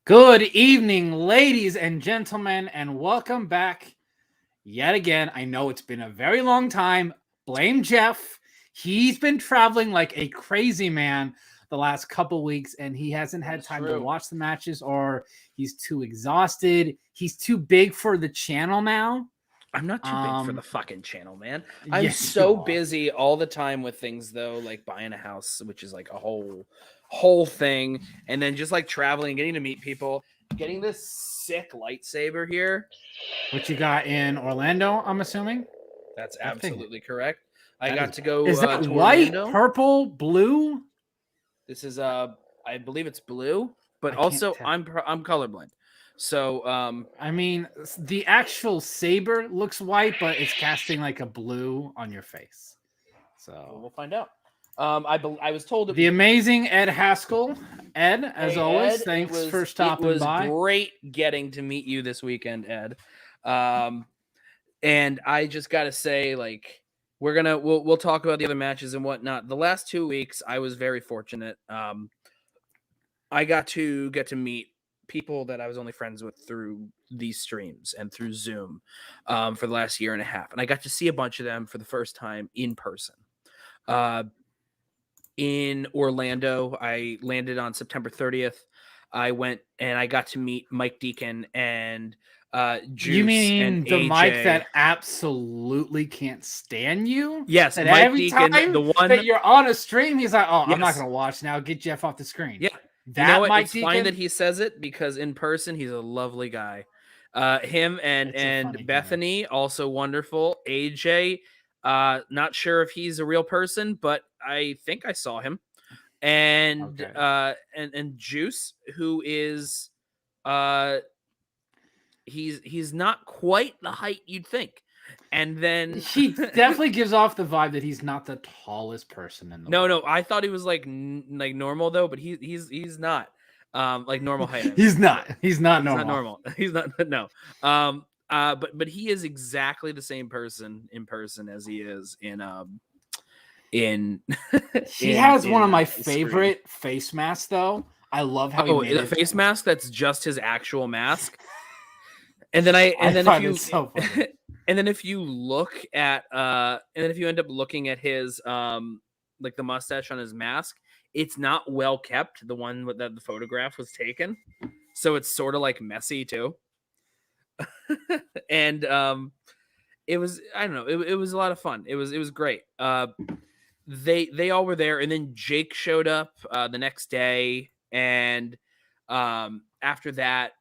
Good evening, ladies and gentlemen, and welcome back yet again. I know it's been a very long time. Blame Jeff. He's been traveling like a crazy man the last couple weeks, and he hasn't had time to watch the matches, or he's too exhausted. He's too big for the channel now. I'm not too big for the fucking channel, man. I'm Yes, so you are. busy all the time with things though, like buying a house, which is like a whole thing, and then just like traveling, getting to meet people, getting this sick lightsaber here. What you got in Orlando, I'm assuming? That's That thing. absolutely correct. I That got is- to go Is that to white, Orlando. purple, blue? This is I believe it's blue, but I can't also tell. I'm colorblind. So I mean, the actual saber looks white, but it's casting like a blue on your face. So we'll find out. I was told the amazing Ed Haskell. Ed, as always, Ed, thanks for stopping by. It was great getting to meet you this weekend, Ed. And I just got to say, like, we'll talk about the other matches and whatnot. The last 2 weeks, I was very fortunate. I got to meet people that I was only friends with through these streams and through Zoom for the last year and a half, and I got to see a bunch of them for the first time in person. In Orlando, I landed on September 30th. I went and I got to meet Mike Deacon and Juice. You mean and the AJ. Mike that absolutely can't stand you? Yes, that Mike every Deacon, time the one that you're on a stream, he's like, "Oh, I'm not Yes. gonna watch now. Get Jeff off the screen." Yeah, that you know what? Mike It's Deacon. fine that he says it because in person he's a lovely guy. Him It's a and funny Bethany also wonderful. AJ, not sure if he's a real person, but I think I saw him. And Okay. and Juice, who is he's not quite the height you'd think. And then He definitely gives off the vibe that he's not the tallest person in the world. No, I thought he was like normal though, but he's not like normal height. I mean. He's not normal. He's not normal. He's not no. But he is exactly the same person in person as he is in He has one of my favorite face masks though. I love how he made a face mask that's just his actual mask. And then if you so funny. and then if you look at and then if you end up looking at his like the mustache on his mask, it's not well kept, the one that the photograph was taken. So it's sort of like messy too. And it was, I don't know, it was a lot of fun. It was great. They all were there, and then Jake showed up the next day, and after that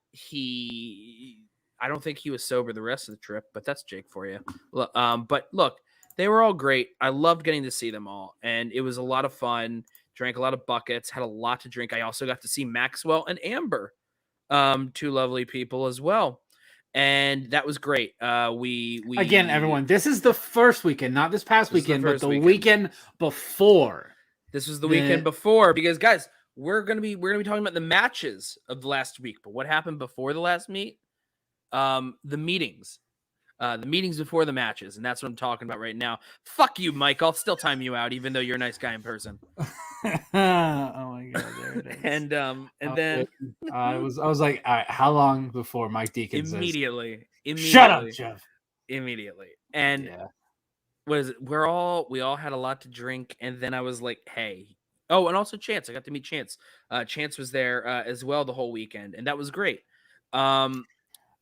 I don't think he was sober the rest of the trip, but that's Jake for you. But look, they were all great. I loved getting to see them all, and it was a lot of fun. Drank a lot of buckets, had a lot to drink. I also got to see Maxwell and Amber, two lovely people as well, and that was great. We again, everyone, this is the first weekend, not this past weekend, but the weekend before. This was the weekend before, because guys, we're gonna be talking about the matches of the last week. But what happened before the last meet? The meetings before the matches, and that's what I'm talking about right now. Fuck you, Mike. I'll still time you out, even though you're a nice guy in person. Oh my god, there it is. And then I was like, all right, how long before Mike Deacon immediately shut up, Jeff. Immediately. And yeah. What is it? We all had a lot to drink, and then I was like, hey. Oh, and also Chance. I got to meet Chance. Chance was there as well the whole weekend, and that was great.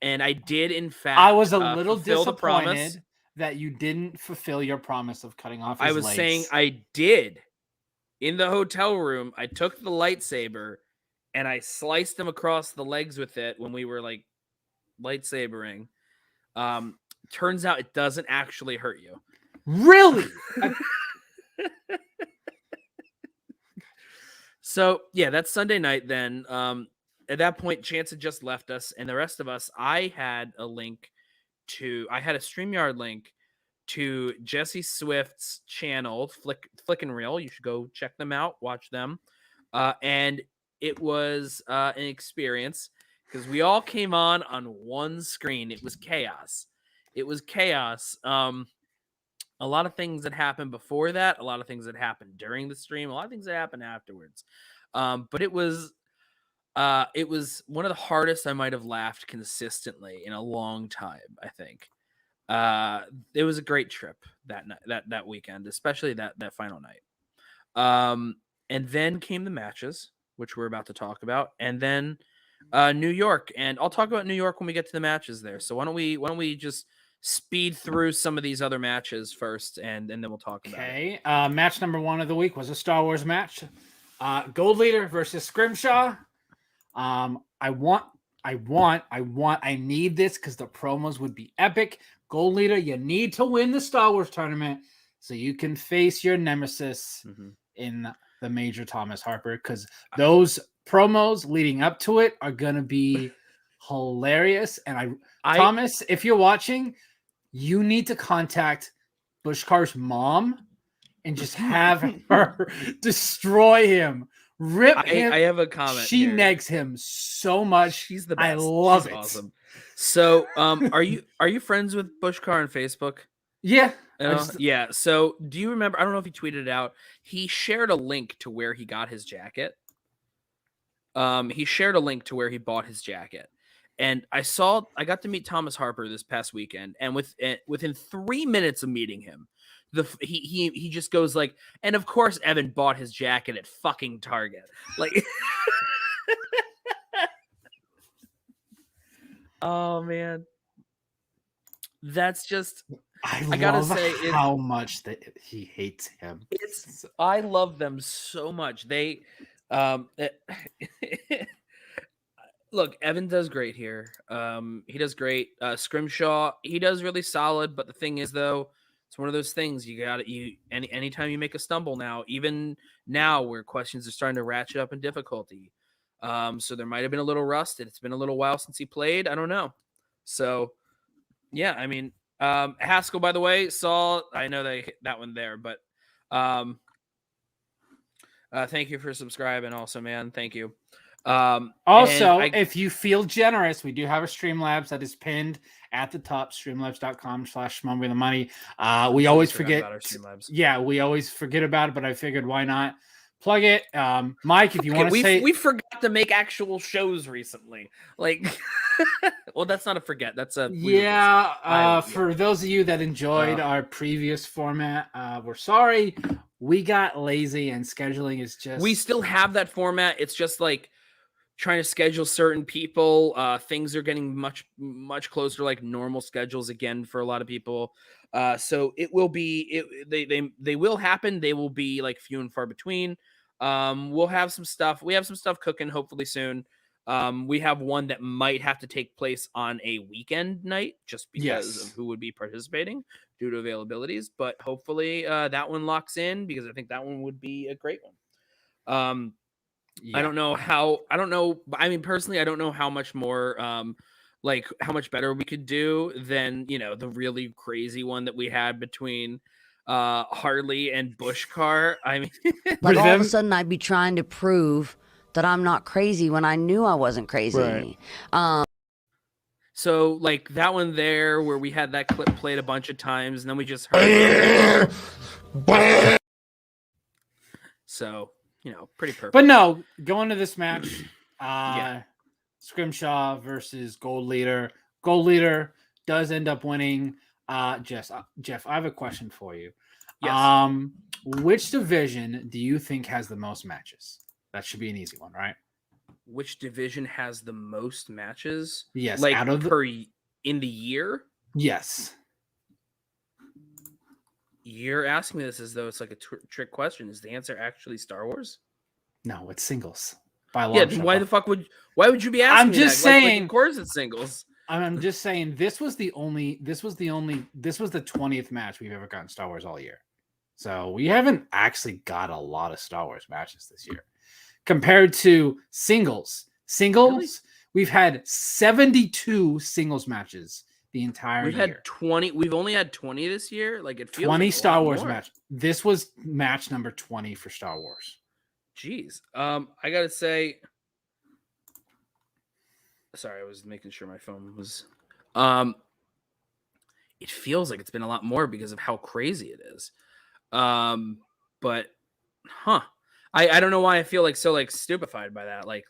And I did, in fact, I was a little disappointed that you didn't fulfill your promise of cutting off his legs. I was saying I did. In the hotel room, I took the lightsaber and I sliced him across the legs with it when we were like lightsabering. Turns out it doesn't actually hurt you. Really? So, yeah, that's Sunday night then. At that point, Chance had just left us, and the rest of us, I had a StreamYard link to Jesse Swift's channel, Flick and Reel. You should go check them out, watch them. And it was an experience because we all came on one screen. It was chaos. A lot of things that happened before that, a lot of things that happened during the stream, a lot of things that happened afterwards. But it was It was one of the hardest I might have laughed consistently in a long time, I think. It was a great trip that night, that weekend, especially that final night. And then came the matches, which we're about to talk about, and then New York, and I'll talk about New York when we get to the matches there. So why don't we just speed through some of these other matches first, and then we'll talk about it. Okay. Match number 1 of the week was a Star Wars match. Gold Leader versus Scrimshaw. I need this because the promos would be epic. Gold Leader, you need to win the Star Wars tournament so you can face your nemesis in the Major Thomas Harper, because those promos leading up to it are gonna be hilarious. And Thomas, if you're watching, you need to contact Bushkar's mom and just have her destroy him. Rip him. I have a comment. She negs him so much. She's the best. I love it. Awesome. So, are you friends with Bushkar on Facebook? Yeah. Yeah. So, do you remember? I don't know if he tweeted it out. He shared a link to where he got his jacket. He shared a link to where he bought his jacket, and I got to meet Thomas Harper this past weekend, and within 3 minutes of meeting him, he just goes like, and of course Evan bought his jacket at fucking Target. Like, oh man, that's just. I gotta say how much that he hates him. I love them so much. They, look, Evan does great here. He does great. Scrimshaw, he does really solid. But the thing is, though, it's one of those things anytime you make a stumble now, even now where questions are starting to ratchet up in difficulty. So there might have been a little rust. It's been a little while since he played. I don't know. So yeah, I mean, Haskell, by the way, I know they hit that one there, but thank you for subscribing also, man. Thank you. If you feel generous, we do have a Streamlabs that is pinned at the top, streamlabs.com/schmoedown. We always forget about our Streamlabs. Yeah, we always forget about it, but I figured why not plug it. Mike, if you want to say, we forgot to make actual shows recently. Like, well, that's not a forget. That's a for those of you that enjoyed our previous format, we're sorry. We got lazy and scheduling is just. We still have that format. It's just like trying to schedule certain people. Things are getting much closer to like normal schedules again for a lot of people. So it will be. They will happen. They will be like few and far between. We'll have some stuff. We have some stuff cooking hopefully soon. We have one that might have to take place on a weekend night just because of who would be participating due to availabilities. But hopefully that one locks in because I think that one would be a great one. I don't know. I mean, personally, I don't know how much more, like how much better we could do than, the really crazy one that we had between Harley and Bushkar. I mean, like all of a sudden I'd be trying to prove that I'm not crazy when I knew I wasn't crazy. Right. So like that one there where we had that clip played a bunch of times and then we just heard so, pretty perfect. But no, going to this match, Scrimshaw versus Gold Leader. Gold Leader does end up winning. Jeff, I have a question for you. Yes. Which division do you think has the most matches? That should be an easy one, right? Which division has the most matches? Yes, like in the year? Yes. You're asking me this as though it's like a trick question. Is the answer actually Star Wars? No, it's singles. By a long shot. Why would you be asking? I'm just saying. Of course, it's singles. I'm just saying this was the 20th match we've ever gotten Star Wars all year. So we haven't actually got a lot of Star Wars matches this year. Compared to singles. Really? We've had 72 singles matches the entire year. We've had 20. We've only had 20 this year. Like it feels 20 like Star Wars match. This was match number 20 for Star Wars. Jeez. I gotta say. Sorry, I was making sure my phone was. It feels like it's been a lot more because of how crazy it is. But I don't know why I feel like so like stupefied by that. Like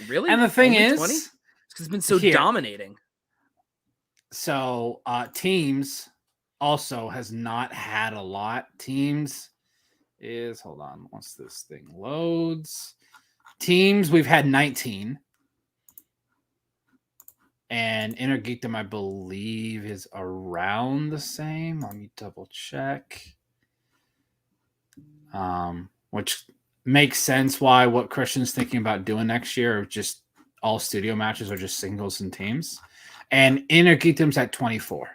really? And the thing Only is, 20? It's been so here. dominating. So teams also has not had a lot. Teams is hold on once this thing loads. Teams we've had 19. And Inner Geekdom, I believe, is around the same. Let me double check. Which makes sense why what Christian's thinking about doing next year are just all studio matches or just singles and teams. And Inner Geekdom's at 24.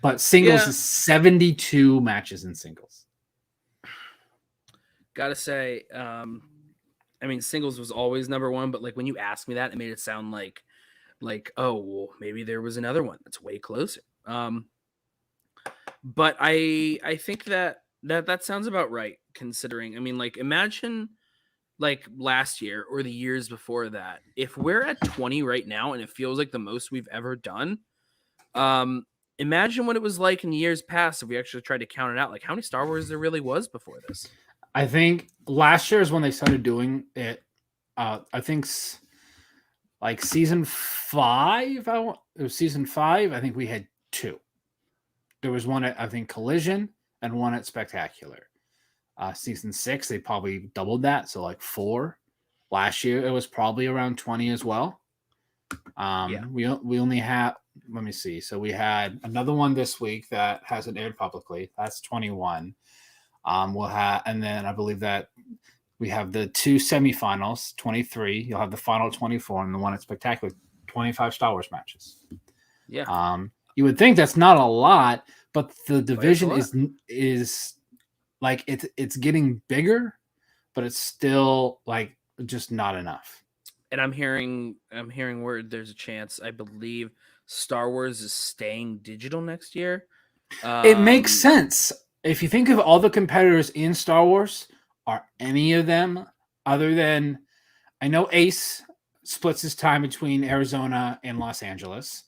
But singles is 72 matches in singles. Gotta say, I mean, singles was always number one, but like when you asked me that, it made it sound like oh well, maybe there was another one that's way closer. But I think that sounds about right, considering, I mean, like imagine like last year or the years before that, if we're at 20 right now and it feels like the most we've ever done, imagine what it was like in years past if we actually tried to count it out, like how many Star Wars there really was before this. I think last year is when they started doing it. I think like season 5. It was season 5. I think we had 2. There was one at, I think, Collision and one at Spectacular. Season 6, they probably doubled that, so like 4. Last year, it was probably around 20 as well. We only had, let me see. So we had another one this week that hasn't aired publicly. That's 21. We'll have, and then I believe that we have the 2 semifinals, 23. You'll have the final 24, and the one at Spectacular, 25 Star Wars matches. Yeah. You would think that's not a lot, but the division is like it's getting bigger, but it's still like just not enough. And I'm hearing word there's a chance, I believe Star Wars is staying digital next year. It makes sense. If you think of all the competitors in Star Wars, are any of them other than, I know Ace splits his time between Arizona and Los Angeles,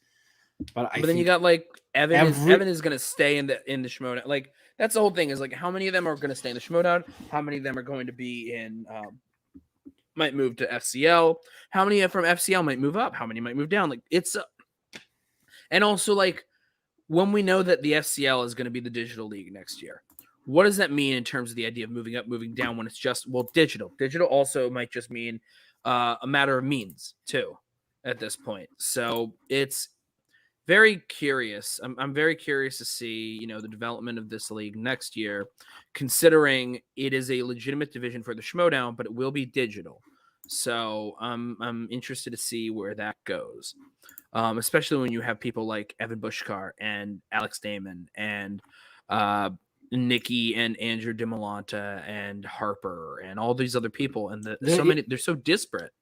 but then you got like Evan is going to stay in the Schmoedown. Like that's the whole thing, is like how many of them are going to stay in the Schmoedown? How many of them are going to be in might move to FCL? How many from FCL might move up? How many might move down? Like it's and also like when we know that the FCL is going to be the digital league next year, what does that mean in terms of the idea of moving up, moving down when it's just, well, digital? Digital also might just mean a matter of means too at this point. So it's very curious. I'm very curious to see, you know, the development of this league next year, considering it is a legitimate division for the Schmoedown, but it will be digital. So I'm interested to see where that goes, especially when you have people like Evan Bushkar and Alex Damon and Nikki and Andrew DiMolanta and Harper and all these other people, and they're so disparate.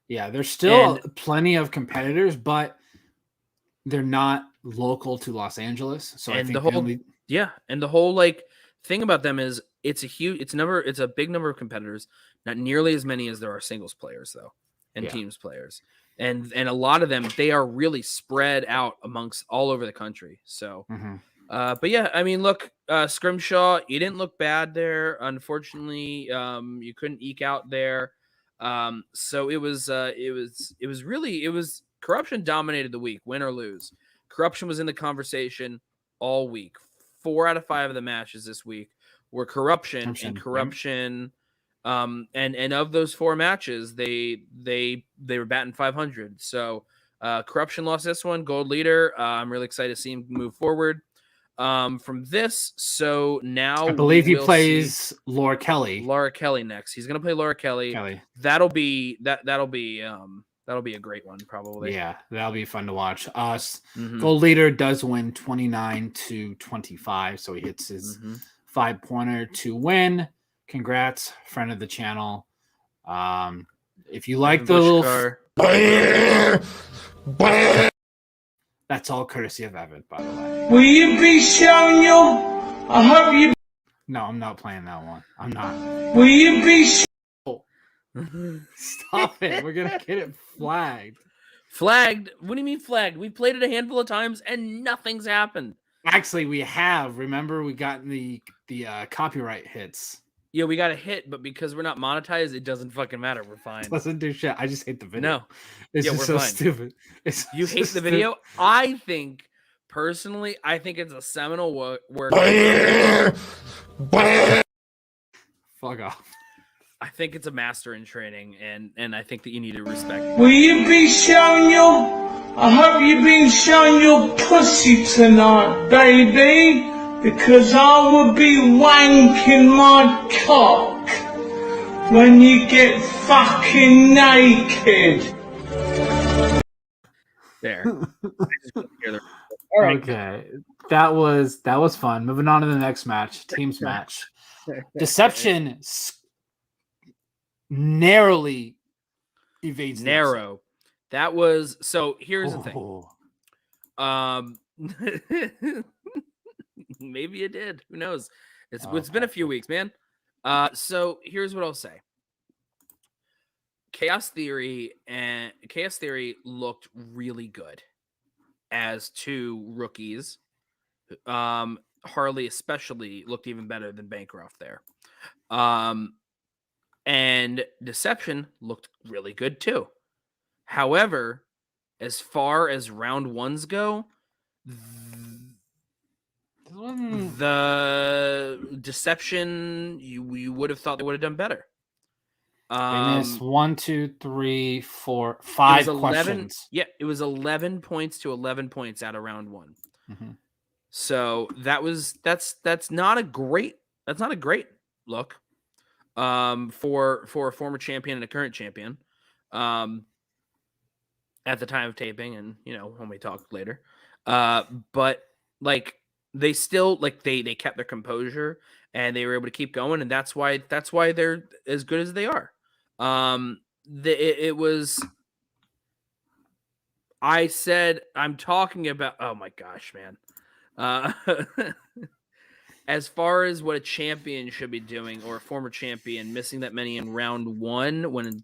Yeah, there's still plenty of competitors, but they're not local to Los Angeles. So and I think and the whole like thing about them is it's a big number of competitors, not nearly as many as there are singles players though, and teams players. And a lot of them, they are really spread out amongst all over the country. So but yeah, I mean, look, Scrimshaw, you didn't look bad there. Unfortunately, you couldn't eke out there. So it was Corruption dominated the week, win or lose. Corruption was in the conversation all week. 4 out of 5 of the matches this week were Corruption. And of those 4 matches, they were batting 500. So Corruption lost this one, gold leader. I'm really excited to see him move forward from this. So now I believe he plays Laura Kelly. Laura Kelly next. He's gonna play Laura Kelly. That'll be a great one, probably. Yeah, that'll be fun to watch. Gold leader does win 29-25, so he hits his 5-pointer to win. Congrats, friend of the channel. If you like the little that's all courtesy of Evan, by the way. Will you be showing your? I hope you. No, I'm not playing that one. I'm not. Will you be? Stop it. We're gonna get it flagged. Flagged? What do you mean flagged? We played it a handful of times and nothing's happened. Actually, we have. Remember, we got the copyright hits. Yeah, we got a hit, but because we're not monetized, it doesn't fucking matter. We're fine. Doesn't do shit. I just hate the video. No. It's Yeah, just we're so fine. stupid. It's You so hate the stupid. video? I think, personally, I think it's a seminal work. Fuck off. I think it's a master in training, and I think that you need to respect. Will you be showing your... I hope you've been showing your pussy tonight, baby. Because I will be wanking my cock when you get fucking naked. There. I just couldn't hear the- All right. Okay. That was fun. Moving on to the next match, teams match. Deception narrowly evades the Narrow. That was so. Here's the thing. upset. Maybe it did. Who knows? It's Oh, been a few Patrick. weeks, man. So here's what I'll say. Chaos Theory looked really good as two rookies. Harley especially looked even better than Bancroft there. And Deception looked really good too. However, as far as round ones go, the Deception, you would have thought they would have done better. They missed 1, 2, 3, 4, It 5 was 11, questions. yeah, it was 11 points to 11 points out of round one. Mhm. So that's not a great look for a former champion and a current champion at the time of taping, and when we talk later. But like they still they kept their composure and they were able to keep going, and that's why they're as good as they are. It was. I said I'm talking about. Oh my gosh, man. As far as what a champion should be doing, or a former champion missing that many in round one, when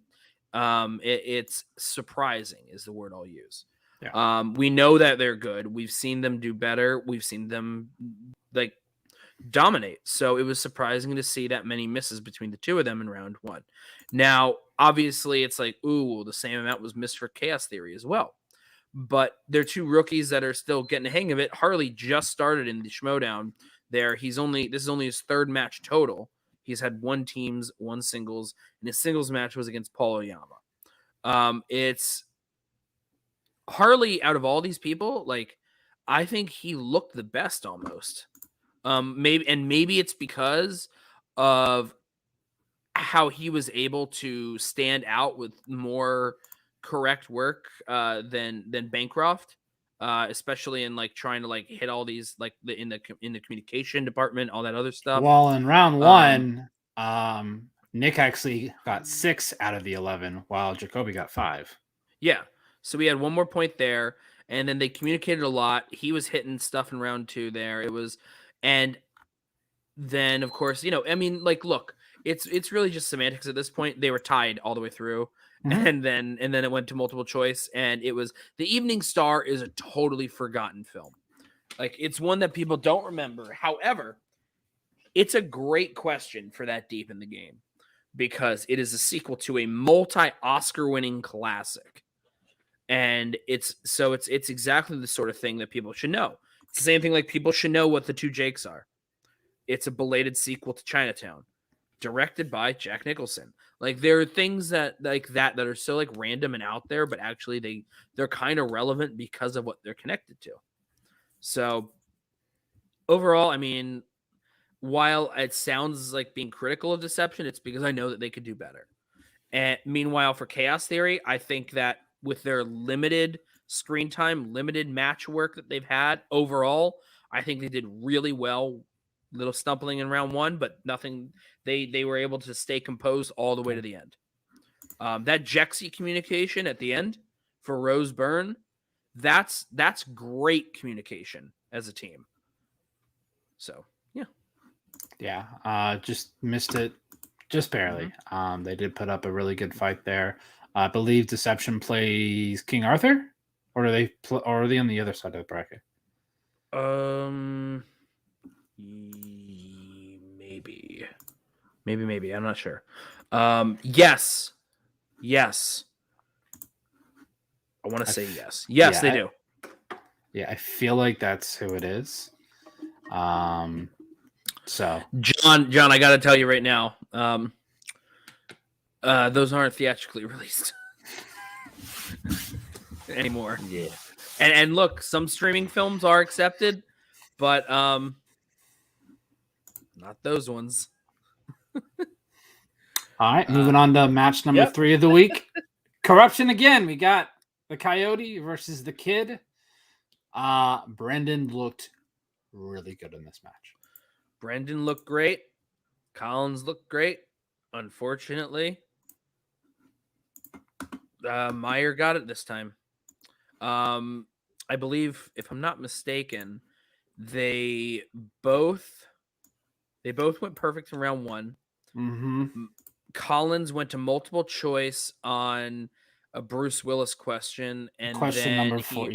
it's surprising is the word I'll use. Yeah. We know that they're good. We've seen them do better. We've seen them dominate. So it was surprising to see that many misses between the two of them in round one. Now, obviously, it's the same amount was missed for Chaos Theory as well. But they're two rookies that are still getting the hang of it. Harley just started in the Schmoedown there. This is only his third match total. He's had 1 teams, 1 singles, and his singles match was against Paul Oyama. It's Harley out of all these people, I think he looked the best almost. Maybe it's because of how he was able to stand out with more correct work than Bancroft, especially in trying to hit all these in the communication department, all that other stuff. Well, in round one, Nick actually got 6 out of the 11, while Jacoby got 5. Yeah, so we had 1 more point there, and then they communicated a lot. He was hitting stuff in round 2 there. It was, and then of course look. It's really just semantics at this point. They were tied all the way through, and then it went to multiple choice, and it was The Evening Star is a totally forgotten film. It's one that people don't remember. However, it's a great question for that deep in the game because it is a sequel to a multi-Oscar winning classic, and it's exactly the sort of thing that people should know. It's the same thing people should know what The Two Jakes are. It's a belated sequel to Chinatown, directed by Jack Nicholson. There are things that that are so random and out there, but actually they're kind of relevant because of what they're connected to. So overall, I mean, while it sounds like being critical of Deception, it's because I know that they could do better. And meanwhile, for Chaos Theory, I think that with their limited screen time, limited match work that they've had overall, I think they did really well. Little stumbling in round 1, but nothing. They were able to stay composed all the way to the end. That Jexy communication at the end for Rose Byrne, that's great communication as a team. So yeah, just missed it just barely. They did put up a really good fight there. I believe Deception plays King Arthur, or are they on the other side of the bracket? Maybe. Maybe. I'm not sure. Yes. I want to say yes. Yes, they do. Yeah, I feel like that's who it is. So John, I got to tell you right now. Those aren't theatrically released anymore. yeah. And look, some streaming films are accepted, but not those ones. All right, moving on to match number 3 of the week. Corruption again. We got the Coyote versus the Kid. Brendan looked really good in this match. Brendan looked great. Collins looked great. Unfortunately, Meyer got it this time. I believe, if I'm not mistaken, they both went perfect in round 1. Mm-hmm. Collins went to multiple choice on a Bruce Willis question, and Question then number 4,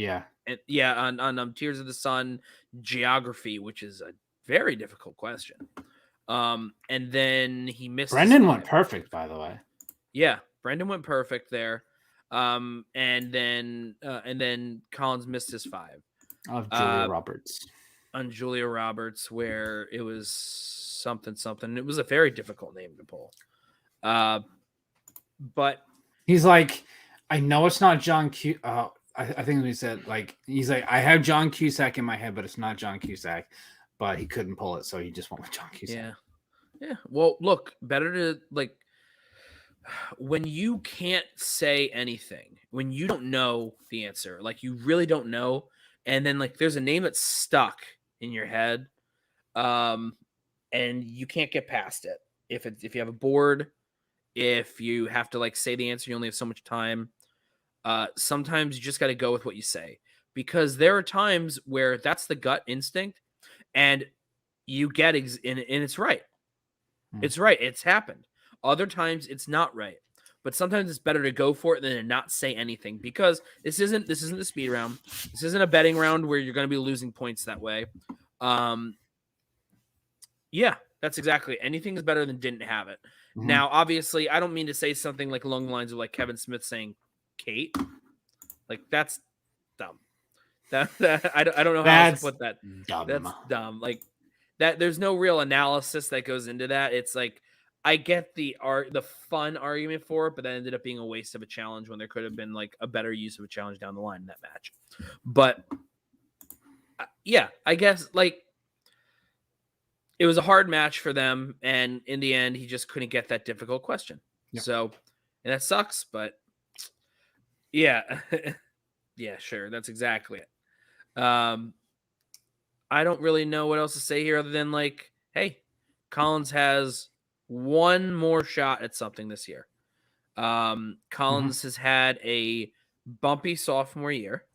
on Tears of the Sun geography, which is a very difficult question. And then he missed. Brendan went perfect, by the way. Yeah, Brendan went perfect there. And then Collins missed his 5 Of Julia Roberts. On Julia Roberts, where it was something. It was a very difficult name to pull. But he's like, I know it's not John Q. I think we said, like, he's like, I have John Cusack in my head, but it's not John Cusack. But he couldn't pull it, so he just went with John Cusack. Yeah. Well, look, better to, like, when you can't say anything, when you don't know the answer, like, you really don't know, and then, like, there's a name that's stuck in your head, and you can't get past it. If you have a board, if you have to, like, say the answer, you only have so much time. Sometimes you just got to go with what you say, because there are times where that's the gut instinct, and you get and it's right. It's right. It's happened. Other times it's not right, but sometimes it's better to go for it than to not say anything, because this isn't the speed round. This isn't a betting round where you're going to be losing points that way. Yeah, that's exactly. Anything is better than didn't have it. Mm-hmm. Now, obviously, I don't mean to say something like along the lines of, like, Kevin Smith saying Kate. Like, that's dumb. That I don't know how else to put that. Dumb. That's dumb. Like, that there's no real analysis that goes into that. It's like, I get the fun argument for it, but that ended up being a waste of a challenge when there could have been, like, a better use of a challenge down the line in that match. But yeah, I guess, like, it was a hard match for them, and in the end, he just couldn't get that difficult question. Yep. So, and that sucks, but yeah, yeah, sure, that's exactly it. I don't really know what else to say here other than, like, hey, Collins has one more shot at something this year. Collins has had a bumpy sophomore year.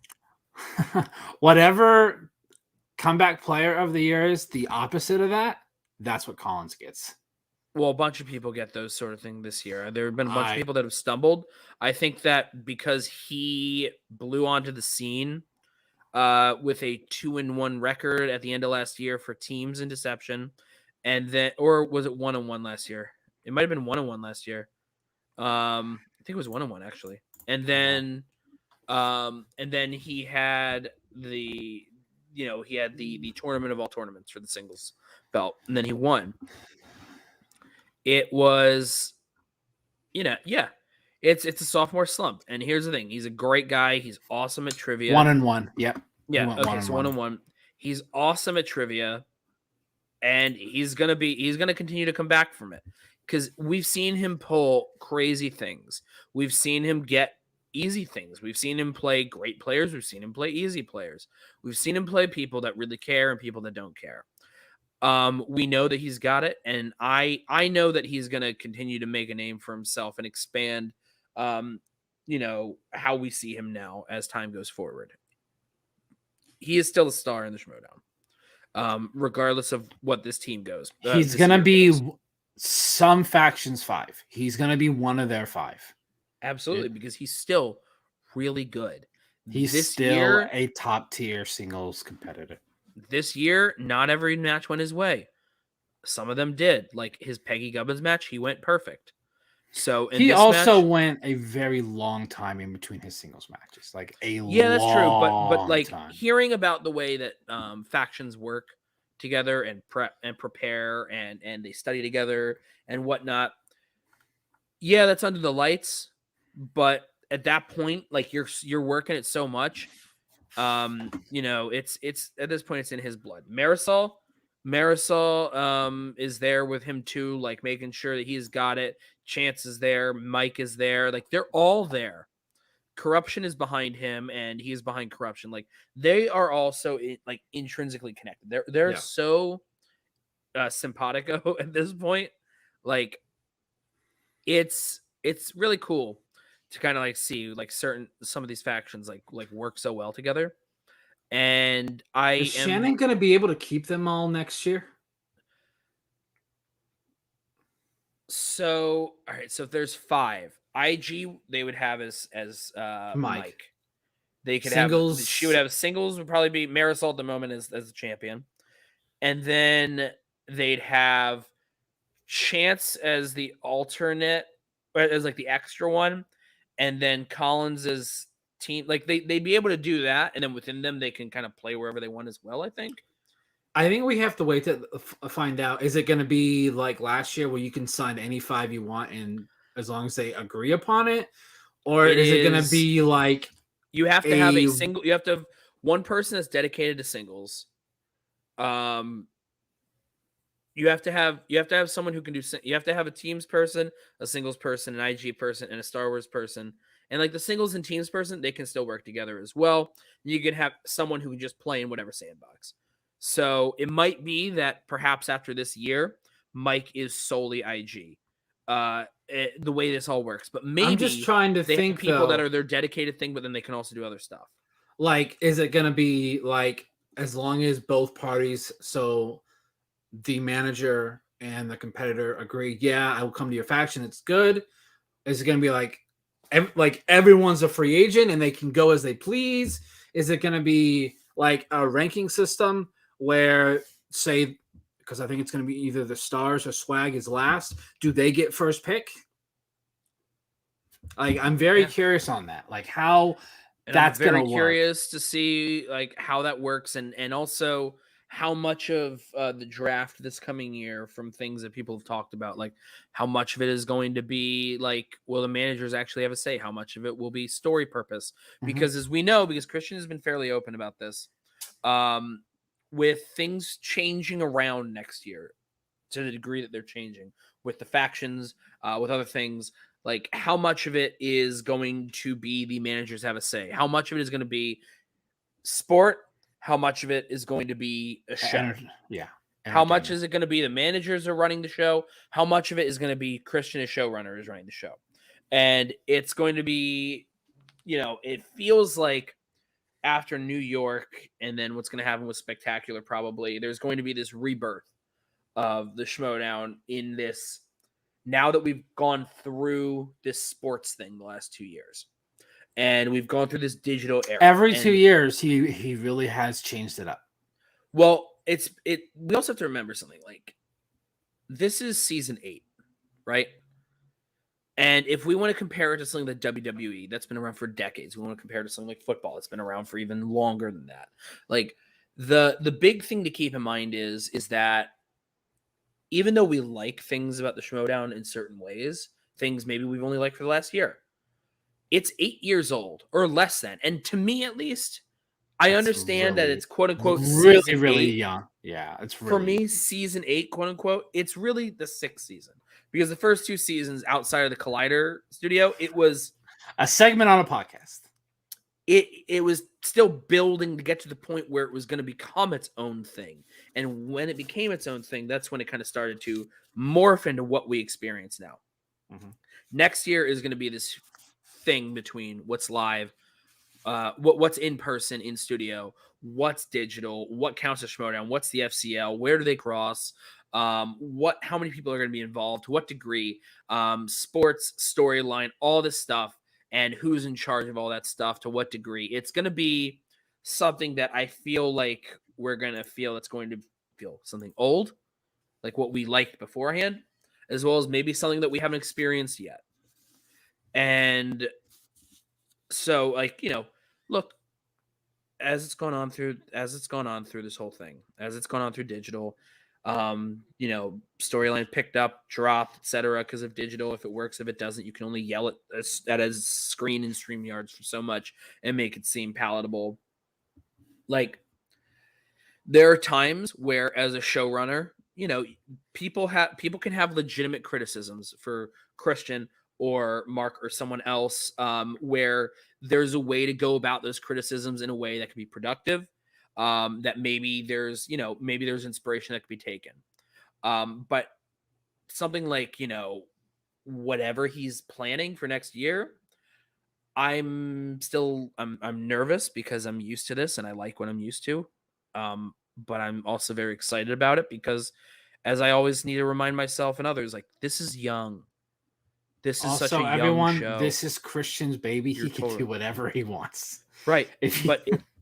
Whatever comeback player of the year is the opposite of that, that's what Collins gets. Well, a bunch of people get those sort of things this year. There have been a bunch of people that have stumbled. I think that because he blew onto the scene with a 2-1 record at the end of last year for teams in deception, and then, or was it 1-1 last year? It might have been 1-1 last year. I think it was 1-1 actually. And then he had the tournament of all tournaments for the singles belt, and then he won. It was, it's a sophomore slump. And here's the thing: he's a great guy. He's awesome at trivia. 1-1. Yep. Yeah. Okay. So 1-1. He's awesome at trivia, and he's gonna continue to come back from it, because we've seen him pull crazy things. We've seen him get easy things. We've seen him play great players. We've seen him play easy players. We've seen him play people that really care and people that don't care. We know that he's got it, and I know that he's going to continue to make a name for himself and expand, how we see him now as time goes forward. He is still a star in the Schmoedown, regardless of what this team goes. He's going to be some factions 5. He's going to be one of their 5. Absolutely, because he's still really good. He's still a top tier singles competitor. This year, not every match went his way. Some of them did. Like his Peggy Gubbins match, he went perfect. So in He this also match, went a very long time in between his singles matches, like a yeah, that's true. But long like time. hearing about the way that factions work together and prep and prepare and they study together and whatnot, yeah, that's under the lights. But at that point, like you're working it so much, it's at this point it's in his blood. Marisol is there with him too, like making sure that he's got it. Chance is there, Mike is there, like they're all there. Corruption is behind him and he's behind corruption. Like they are also like intrinsically connected. They're so simpatico at this point. Like it's really cool to kind of like see like some of these factions like work so well together. And Is Shannon going to be able to keep them all next year? So, all right. So if there's 5, IG they would have as Mike. They could singles. She would have singles. Would probably be Marisol at the moment as the champion, and then they'd have Chance as the alternate, as like the extra one, and then Collins as team. Like they'd be able to do that, and then within them they can kind of play wherever they want as well. I think we have to wait to find out. Is it going to be like last year where you can sign any 5 you want, and as long as they agree upon it, or is it going to be like you have to have a single? You have to have one person that's dedicated to singles. You have to have someone who can do. You have to have a teams person, a singles person, an IG person, and a Star Wars person. And like the singles and teams person, they can still work together as well. You can have someone who can just play in whatever sandbox. So it might be that perhaps after this year, Mike is solely IG. The way this all works, but maybe I'm just trying to think people that are their dedicated thing, but then they can also do other stuff. Like, is it going to be like as long as both parties, so the manager and the competitor agree, yeah, I will come to your faction, it's good? Is it going to be like everyone's a free agent and they can go as they please? Is it going to be like a ranking system where, say, because I think it's going to be either the Stars or Swag is last, do they get first pick? Like, I'm very curious on that. Like how that's going to work. I'm very curious to see like how that works and also how much of the draft this coming year, from things that people have talked about, like how much of it is going to be like, will the managers actually have a say? How much of it will be story purpose? Because as we know, because Christian has been fairly open about this, with things changing around next year to the degree that they're changing with the factions, with other things, like how much of it is going to be the managers have a say? How much of it is going to be sport? How much of it is going to be a show? How much is it going to be the managers are running the show? How much of it is going to be Christian as showrunner is running the show? And it's going to be, it feels like after New York and then what's going to happen with Spectacular, probably there's going to be this rebirth of the Schmoedown in this, now that we've gone through this sports thing the last 2 years. And we've gone through this digital era. Every 2 years, he really has changed it up. Well, we also have to remember something. Like, this is season 8, right? And if we want to compare it to something like WWE, that's been around for decades. We want to compare it to something like football, that's been around for even longer than that. Like, the big thing to keep in mind is that even though we like things about the Schmoedown in certain ways, things maybe we've only liked for the last year, it's 8 years old or less than. And to me, at least, I understand that it's quote unquote really young. Yeah, it's really, for me, season 8, quote unquote, it's really the 6th season, because the first 2 seasons outside of the Collider studio, it was a segment on a podcast. It was still building to get to the point where it was going to become its own thing. And when it became its own thing, that's when it kind of started to morph into what we experience now. Next year is going to be this thing between what's live, what's in person in studio, what's digital, what counts as Schmoedown, what's the FCL, where do they cross, how many people are going to be involved, to what degree, sports, storyline, all this stuff, and who's in charge of all that stuff, to what degree. It's going to be something that I feel like we're going to feel that's going to feel something old, like what we liked beforehand, as well as maybe something that we haven't experienced yet. And so, like, look, as it's gone on through this whole thing, as it's gone on through digital, storyline picked up, dropped, etc. because of digital. If it works, if it doesn't, you can only yell at a screen in StreamYards for so much and make it seem palatable. Like, there are times where, as a showrunner, people can have legitimate criticisms for Christian or Mark or someone else, where there's a way to go about those criticisms in a way that can be productive, that maybe there's inspiration that could be taken. But something like, whatever he's planning for next year, I'm nervous because I'm used to this and I like what I'm used to. But I'm also very excited about it because, as I always need to remind myself and others, like, this is young. This is Also, such a everyone, young show. this is Christian's baby. You're He can do whatever he wants. Right. If show.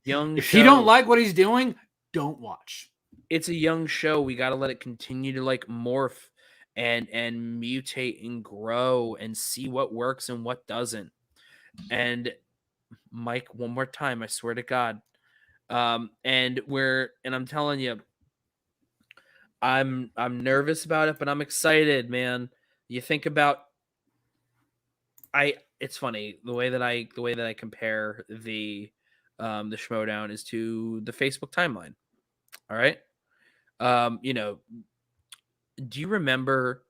you don't like what he's doing, don't watch. It's a young show. We got to let it continue to like morph and mutate and grow and see what works and what doesn't. And Mike, one more time, I swear to God. And I'm telling you, I'm nervous about it, but I'm excited, man. You think about, it's funny the way that I compare the Schmoedown is to the Facebook timeline. All right. Do you remember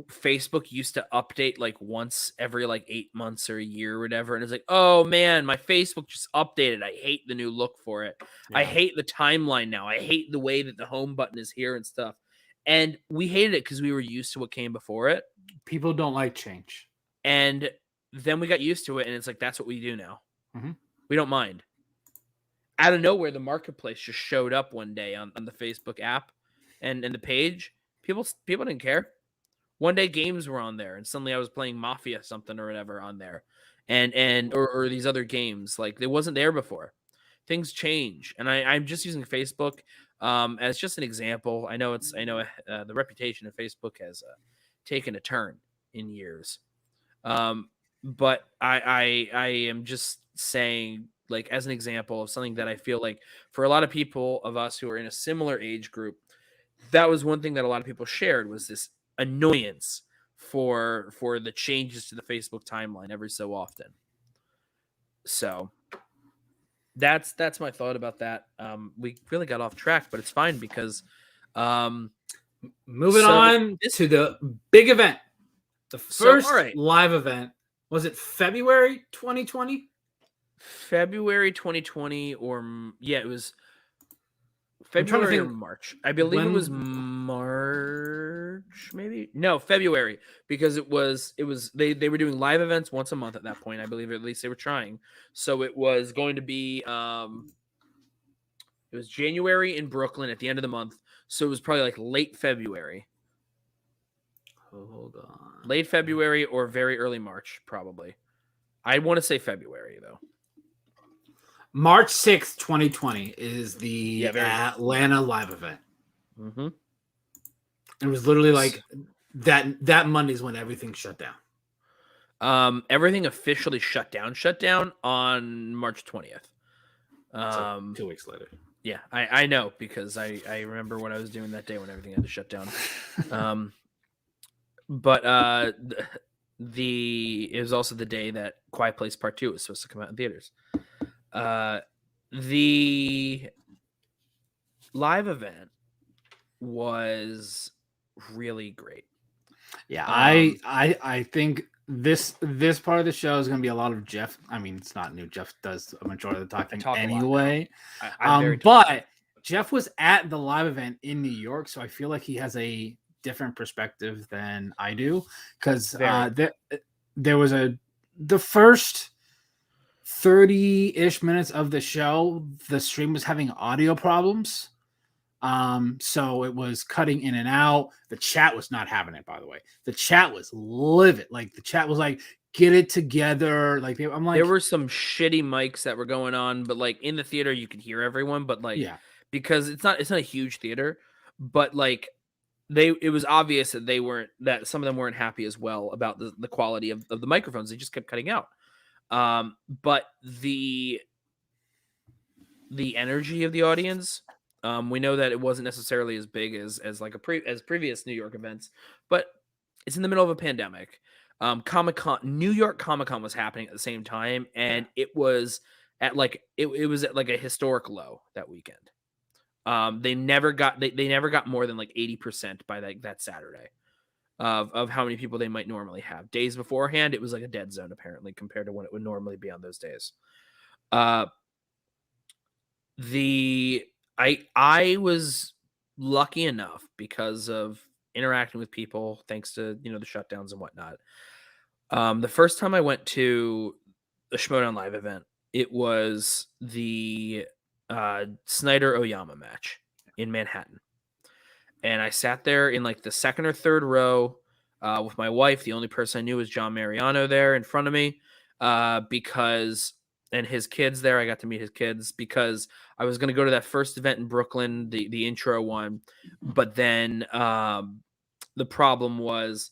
Facebook used to update like once every like 8 months or a year or whatever? And it's like, oh man, my Facebook just updated. I hate the new look for it. Yeah. I hate the timeline now. I hate the way that the home button is here and stuff. And we hated it because we were used to what came before it. People don't like change. And then we got used to it, and it's like, that's what we do now. Mm-hmm. We don't mind. Out of nowhere, the marketplace just showed up one day on the Facebook app and the page. People didn't care. One day games were on there, and suddenly I was playing Mafia something or whatever on there, or these other games. Like, it wasn't there before. Things change, and I'm just using Facebook as just an example. I know the reputation of Facebook has taken a turn in years, but I am just saying, like, as an example of something that I feel like for a lot of people of us who are in a similar age group, that was one thing that a lot of people shared, was this annoyance for the changes to the Facebook timeline every so often. So that's my thought about that. We really got off track, but it's fine because moving on to the big event, the first live event. Was it February 2020? February 2020, or yeah, it was February or March. I believe it was March, maybe. No, February, because it was they were doing live events once a month at that point. I believe, at least they were trying. So it was going to be it was January in Brooklyn at the end of the month. So it was probably like late February. Hold on. Late February or very early March, probably. I want to say February, though. March 6th, 2020 is the Atlanta live event. Mm-hmm. It was literally like that Monday's when everything shut down. Everything officially shut down on March 20th. So 2 weeks later. Yeah, I know, because I remember what I was doing that day when everything had to shut down. But it was also the day that Quiet Place Part 2 was supposed to come out in theaters. The live event was really great. Yeah, I think this part of the show is going to be a lot of Jeff. I mean, it's not new. Jeff does a majority of the talking anyway. But Jeff was at the live event in New York, so I feel like he has a different perspective than I do, because there was the first 30-ish minutes of the show, the stream was having audio problems. So it was cutting in and out. The chat was not having it, by the way. The chat was livid. Like, the chat was like, get it together. Like, I'm like, there were some shitty mics that were going on, but like in the theater you could hear everyone, but like, yeah, because it's not a huge theater, but like it was obvious that some of them weren't happy as well about the quality of the microphones. They just kept cutting out. But the energy of the audience, we know that it wasn't necessarily as big as like as previous New York events, but it's in the middle of a pandemic. New York Comic-Con was happening at the same time, and it was at like it was at like a historic low that weekend. They never got more than like 80% by that Saturday of how many people they might normally have. Days beforehand, it was like a dead zone apparently compared to when it would normally be on those days. I was lucky enough because of interacting with people, thanks to the shutdowns and whatnot. The first time I went to the Schmoedown live event, it was the Snyder Oyama match in Manhattan, and I sat there in like the second or third row with my wife. The only person I knew was John Mariano there in front of me, and his kids there. I got to meet his kids because I was going to go to that first event in Brooklyn, the intro one, but then the problem was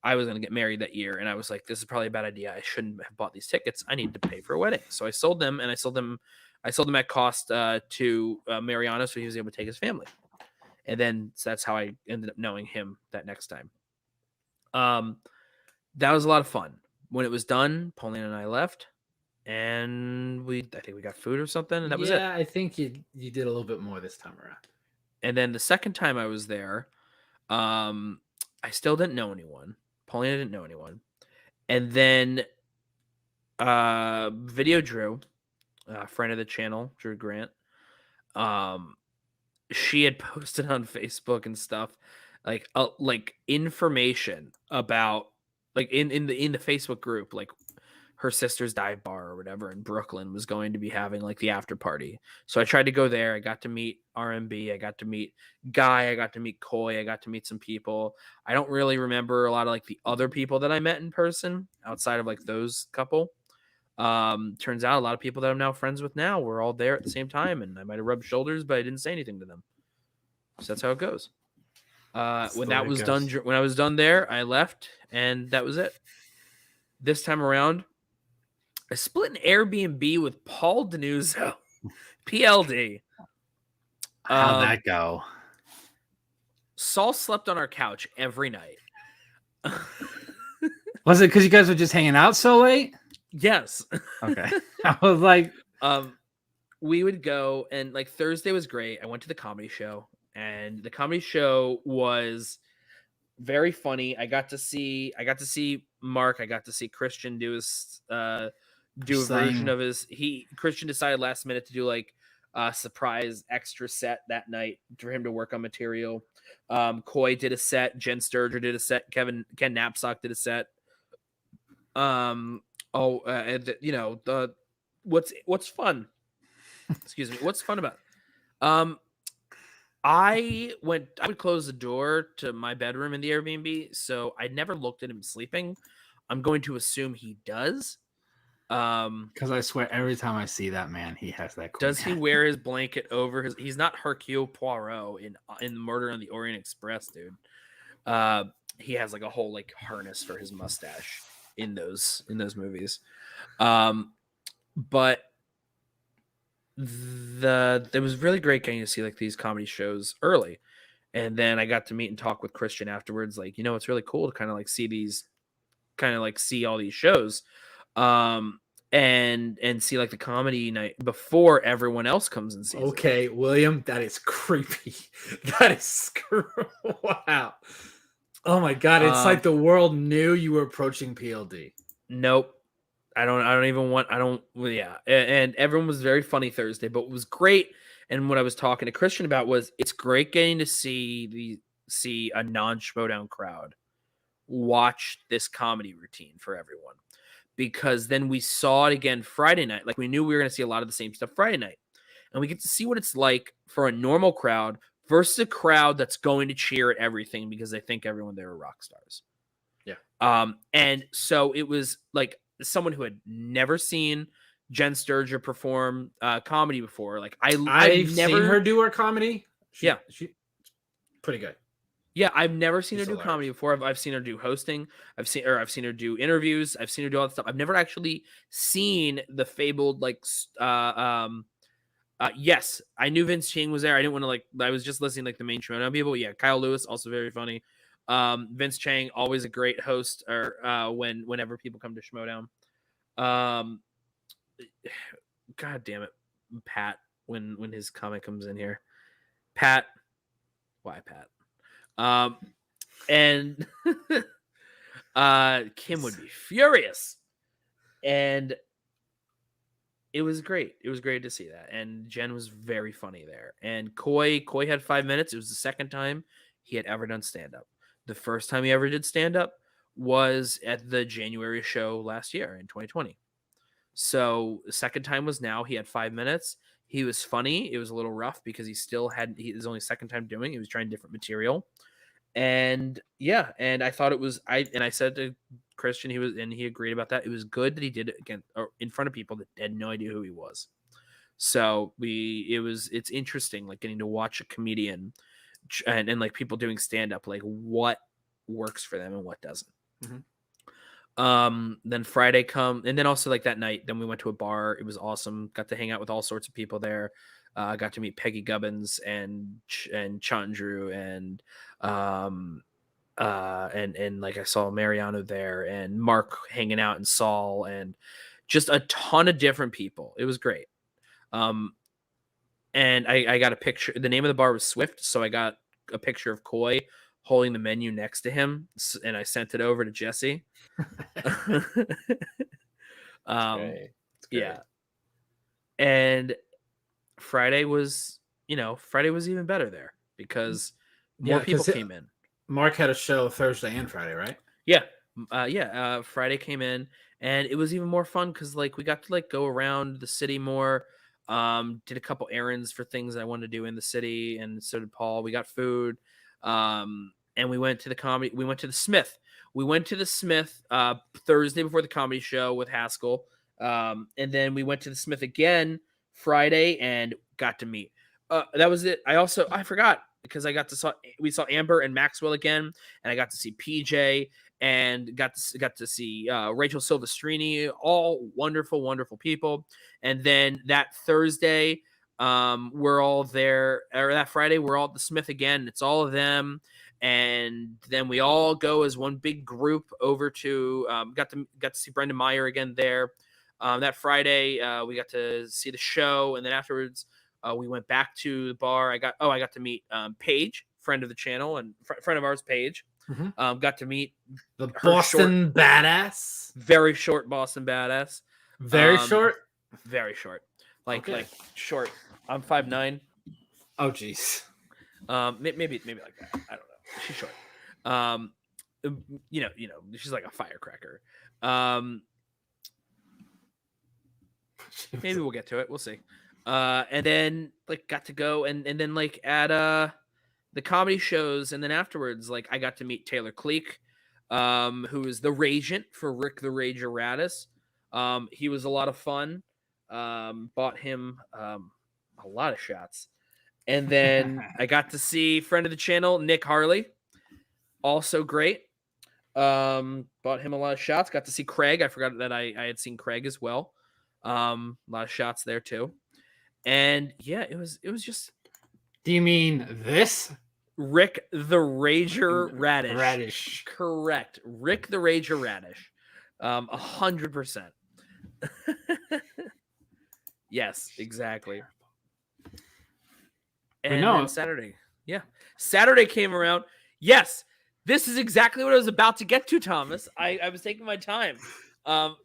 I was going to get married that year, and I was like, this is probably a bad idea. I shouldn't have bought these tickets. I need to pay for a wedding. So I sold them, and I sold them at cost to Mariano, so he was able to take his family. And then that's how I ended up knowing him that next time. That was a lot of fun. When it was done, Pauline and I left, and I think we got food or something, and that was it. Yeah, I think you did a little bit more this time around. And then the second time I was there, I still didn't know anyone. Paulina didn't know anyone. And then Video Drew, a friend of the channel, Drew Grant, she had posted on Facebook and stuff like information about like in the Facebook group, like her sister's dive bar or whatever in Brooklyn was going to be having like the after party. So I tried to go there. I got to meet RMB. I got to meet Guy. I got to meet Coy. I got to meet some people. I don't really remember a lot of like the other people that I met in person outside of like those couple. Turns out a lot of people that I'm now friends with now were all there at the same time, and I might have rubbed shoulders, but I didn't say anything to them. So that's how it goes. When I was done there, I left, and that was it. This time around, I split an Airbnb with Paul Denuzzo, PLD. How'd that go? Saul slept on our couch every night. Was it because you guys were just hanging out so late? Yes. Okay. I was like, we would go, and like Thursday was great. I went to the comedy show, and the comedy show was very funny. I got to see Mark. I got to see Christian do his do a version of his. Christian decided last minute to do like a surprise extra set that night for him to work on material. Coy did a set. Jen Sturger did a set. Ken Knapsack did a set. What's fun? Excuse me. What's fun about it? I would close the door to my bedroom in the Airbnb, so I never looked at him sleeping. I'm going to assume he does. Because I swear every time I see that man, he has that. Does he wear his blanket over his? He's not Hercule Poirot in Murder on the Orient Express, dude. He has like a whole like harness for his mustache in those movies. But it was really great getting to see like these comedy shows early, and then I got to meet and talk with Christian afterwards. Like, it's really cool to kind of like see all these shows, and see like the comedy night before everyone else comes and sees. Okay, William, that is creepy. That is wow. Oh my god, it's like the world knew you were approaching PLD. Nope. And everyone was very funny Thursday, but what was great, and what I was talking to Christian about was it's great getting to see a non-Schmoedown crowd watch this comedy routine for everyone, because then we saw it again Friday night. Like, we knew we were going to see a lot of the same stuff Friday night, and we get to see what it's like for a normal crowd versus a crowd that's going to cheer at everything because they think everyone there are rock stars. Yeah. And so it was like someone who had never seen Jen Sturger perform comedy before. Like, I've never seen her do her comedy. She's pretty good. Yeah, I've never seen her She's do comedy before. I've seen her do hosting. I've seen her do interviews. I've seen her do all that stuff. I've never actually seen the fabled yes, I knew Vince Chang was there. I didn't want to I was just listening the main Schmoedown people. Yeah, Kyle Lewis also very funny. Vince Chang always a great host. Or whenever people come to Schmoedown. God damn it, Pat. When his comic comes in here, Pat. Why Pat? And Kim would be furious. And it was great. It was great to see that. And Jen was very funny there. And Coy had 5 minutes. It was the second time he had ever done stand-up. The first time he ever did stand-up was at the January show last year in 2020. So the second time was now. He had 5 minutes. He was funny. It was a little rough because his only second time doing. He was trying different material. And yeah, and I thought it was I said to Christian, he agreed about that. It was good that he did it again in front of people that had no idea who he was. So it's interesting getting to watch a comedian and people doing stand up, what works for them and what doesn't. Mm-hmm. Then Friday and then also that night, then we went to a bar. It was awesome. Got to hang out with all sorts of people there. I got to meet Peggy Gubbins and Chandru and I saw Mariano there and Mark hanging out and Saul and just a ton of different people. It was great. And I got a picture. The name of the bar was Swift, so I got a picture of Coy holding the menu next to him, and I sent it over to Jesse. Yeah. And Friday was even better there because more people came in. Mark had a show Thursday and Friday, right? Yeah. Friday came in and it was even more fun because we got to go around the city more. Did a couple errands for things I wanted to do in the city, and so did Paul. We got food. And we went to the comedy. We went to the Smith. We went to the Smith Thursday before the comedy show with Haskell. And then we went to the Smith again Friday and got to meet. That was it. I forgot because we saw Amber and Maxwell again, and I got to see PJ and got to see Rachel Silvestrini, all wonderful, wonderful people. And then that Thursday, we're all there, or that Friday, we're all at the Smith again. It's all of them. And then we all go as one big group over to got to see Brendan Meyer again there. That Friday, we got to see the show, and then afterwards, we went back to the bar. I got to meet Paige, friend of the channel and friend of ours, Paige. Mm-hmm. Got to meet the Boston Badass. Very short Boston Badass. Very short. Very short. Like short. I'm 5'9". Oh geez. Maybe like that. I don't know. She's short. She's like a firecracker. Maybe we'll get to it. We'll see. And then got to go and then at the comedy shows, and then afterwards I got to meet Taylor Cleek, who is the Ragent for Rick the Rager Radis. He was a lot of fun. Bought him a lot of shots. And then I got to see friend of the channel, Nick Harley. Also great. Bought him a lot of shots. Got to see Craig. I forgot that I had seen Craig as well. A lot of shots there too. And yeah, it was just. Do you mean this? Rick the Rager Radish. Radish. Correct. Rick the Rager Radish. 100%. Yes, exactly. And then Saturday. Yeah. Saturday came around. Yes. This is exactly what I was about to get to, Thomas. I was taking my time.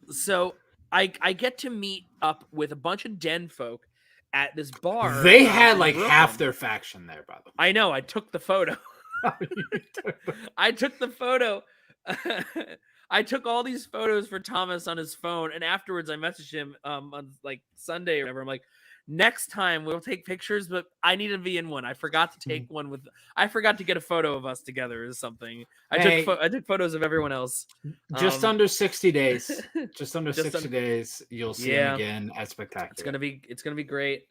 So I get to meet up with a bunch of Den folk at this bar. They had half their faction there, by the way. I know. I took the photo. I took the photo. I took all these photos for Thomas on his phone, and afterwards I messaged him on Sunday or whatever. I'm like, next time we'll take pictures, but I need to be in one. I forgot to take one I forgot to get a photo of us together or something. I took photos of everyone else. Just under 60 days. Just under 60 days, you'll see him again at Spectacular. It's gonna be great.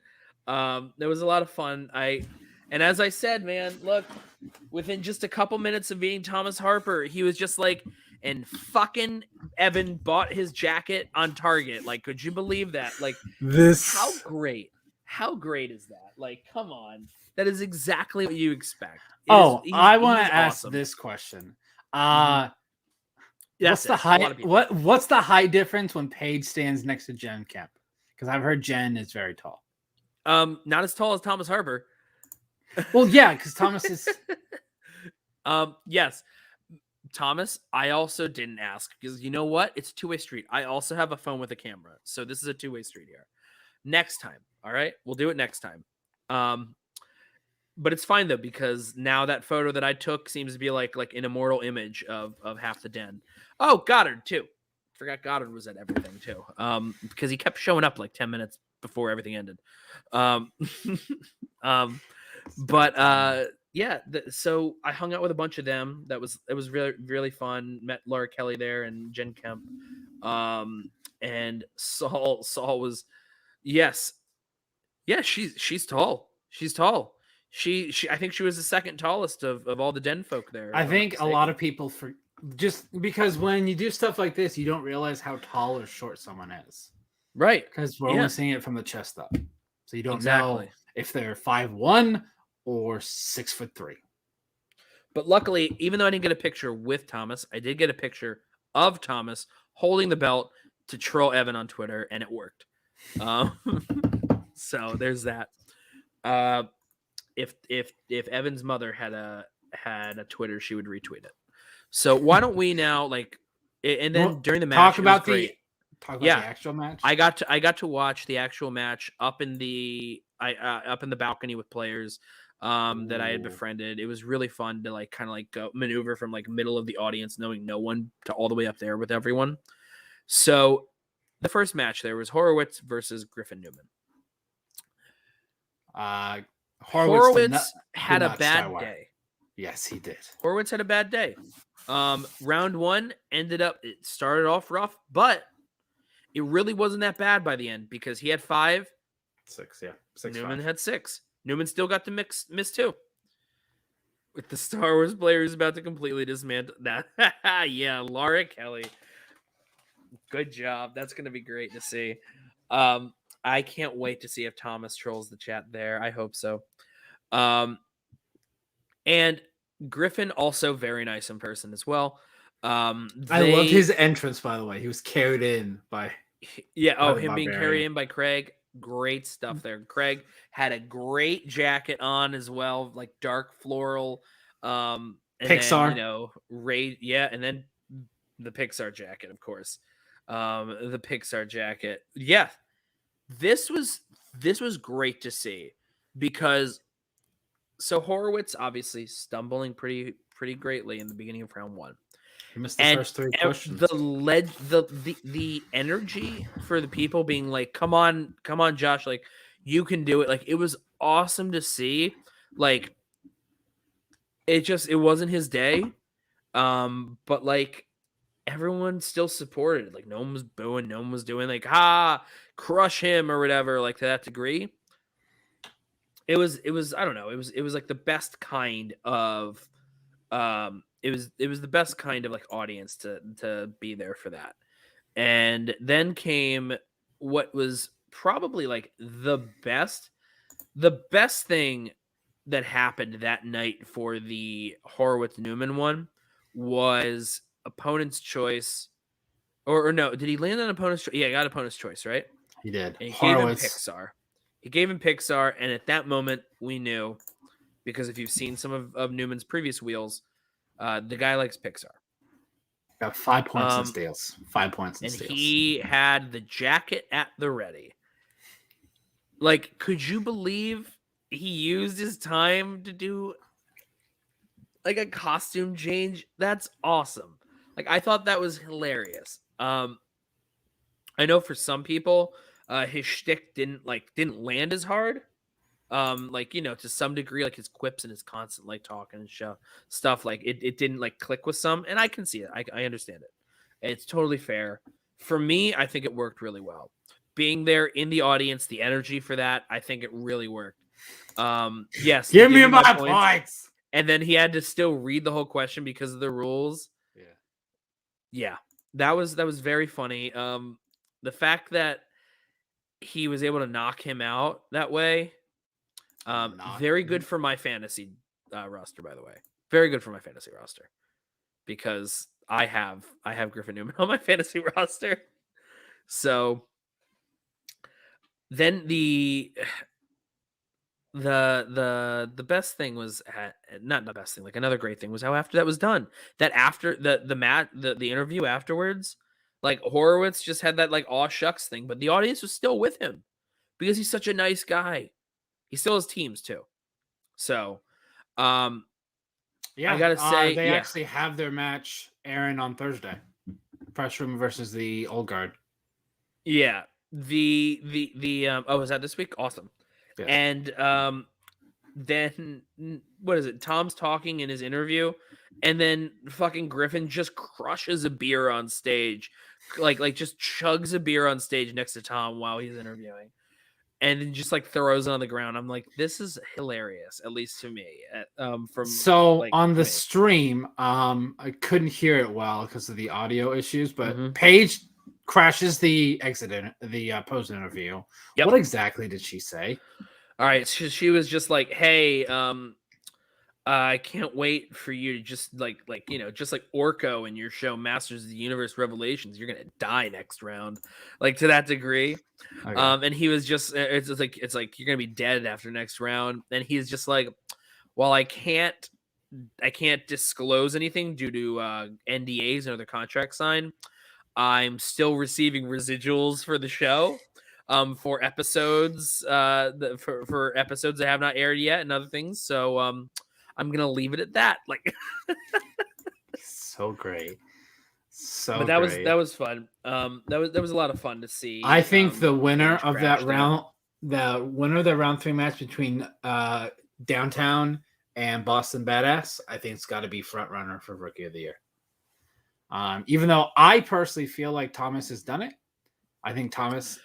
There was a lot of fun. And as I said, man, look, within just a couple minutes of being Thomas Harper, he was just like, and fucking Evan bought his jacket on Target. Like, could you believe that? Like, how great is that? Like, come on. That is exactly what you expect. I want to ask awesome. this question. What's the height difference when Paige stands next to Jen Kemp? Because I've heard Jen is very tall. Not as tall as Thomas Harper. Well, yeah, because Thomas is. Yes, Thomas. I also didn't ask because you know what? It's a two-way street. I also have a phone with a camera, so this is a two-way street here. Next time, all right, we'll do it next time. But it's fine though because now that photo that I took seems to be like an immortal image of half the den. Oh, Goddard too. Forgot Goddard was at everything too. Because he kept showing up like 10 minutes before everything ended. Yeah, so I hung out with a bunch of them. It was really, really fun. Met Laura Kelly there and Jen Kemp. And Saul was, yes. Yeah, she's tall. She's tall. She I think she was the second tallest of all the den folk there. I think a lot of people just because when you do stuff like this, you don't realize how tall or short someone is. Right. Because we're only seeing it from the chest up. So you don't know if they're 5'1" or 6'3". But luckily, even though I didn't get a picture with Thomas, I did get a picture of Thomas holding the belt to troll Evan on Twitter, and it worked. So there's that. If Evan's mother had a Twitter, she would retweet it. So why don't we now and then during the match talk about the actual match? I got to watch the actual match up in the balcony with players that I had befriended. It was really fun to go maneuver from middle of the audience, knowing no one, to all the way up there with everyone. So the first match there was Horowitz versus Griffin Newman. Horowitz had a bad day. Yes, he did. Horowitz had a bad day. Round one it started off rough, but it really wasn't that bad by the end because he had 5. 6, yeah. 6. Newman had 6. Newman still got to miss 2. With the Star Wars players about to completely dismantle that. Yeah, Laura Kelly. Good job. That's going to be great to see. I can't wait to see if Thomas trolls the chat there. I hope so. And Griffin also very nice in person as well. I loved his entrance, by the way. He was carried in by him being carried in by Craig. Great stuff there. Craig had a great jacket on as well, like dark floral. And Pixar. Then, and then the Pixar jacket, of course. The Pixar jacket. Yeah. This was great to see because Horowitz obviously stumbling pretty greatly in the beginning of round 1. He missed the first 3 questions. The energy for the people being like, come on, Josh, like you can do it. Like it was awesome to see. Like it wasn't his day. But like everyone still supported. Like no one was booing, no one was doing like crush him or whatever, like to that degree. It was I don't know, it was like the best kind of it was the best kind of like audience to be there for that. And then came what was probably like the best thing that happened that night for the Horowitz Newman one was opponent's choice. Or no, did he land on opponent's choice? Yeah, he got opponent's choice, right? He did. And he gave him Pixar. He gave him Pixar, and at that moment, we knew, because if you've seen some of Newman's previous wheels, the guy likes Pixar. Got 5 points in steals. 5 points in and steals. And he had the jacket at the ready. Like, could you believe he used his time to do like a costume change? That's awesome. Like, I thought that was hilarious. I know for some people, his shtick didn't land as hard. To some degree, like his quips and his constant like talking and stuff, like it didn't like click with some, and I can see it. I understand it. It's totally fair. For me, I think it worked really well. Being there in the audience, the energy for that, I think it really worked. Yes, Give me my points. points. And then he had to still read the whole question because of the rules. Yeah, that was very funny. The fact that he was able to knock him out that way, very good for my fantasy roster, by the way. Very good for my fantasy roster because I have Griffin Newman on my fantasy roster. So then the best thing was not the best thing, like another great thing was how after that was done, that after the interview afterwards, like Horowitz just had that like aw shucks thing, but the audience was still with him because he's such a nice guy. He still has teams too. So I gotta say they actually have their match airing on Thursday. Press Room versus the Old Guard. Yeah. Is that this week? Awesome. Yeah. And then what is it? Tom's talking in his interview, and then fucking Griffin just crushes a beer on stage, like just chugs a beer on stage next to Tom while he's interviewing, and then just like throws it on the ground. I'm like, this is hilarious, at least to me. On the stream, I couldn't hear it well because of the audio issues, but Paige crashes the post interview. Yep. What exactly did she say? All right, she was just like, "Hey, I can't wait for you to just like Orko in your show Masters of the Universe Revelations. You're gonna die next round, like to that degree." Okay. And he was just, it's like you're gonna be dead after next round, and he's just like, "Well, I can't disclose anything due to NDAs and other contracts signed. I'm still receiving residuals for the show." For episodes, for episodes that have not aired yet and other things. So I'm gonna leave it at that. Like, so great. But that was fun. That was a lot of fun to see. I think the winner of that round, the winner of the round 3 match between Downtown and Boston Badass, I think it's got to be front runner for Rookie of the Year. Even though I personally feel like Thomas has done it, I think Thomas.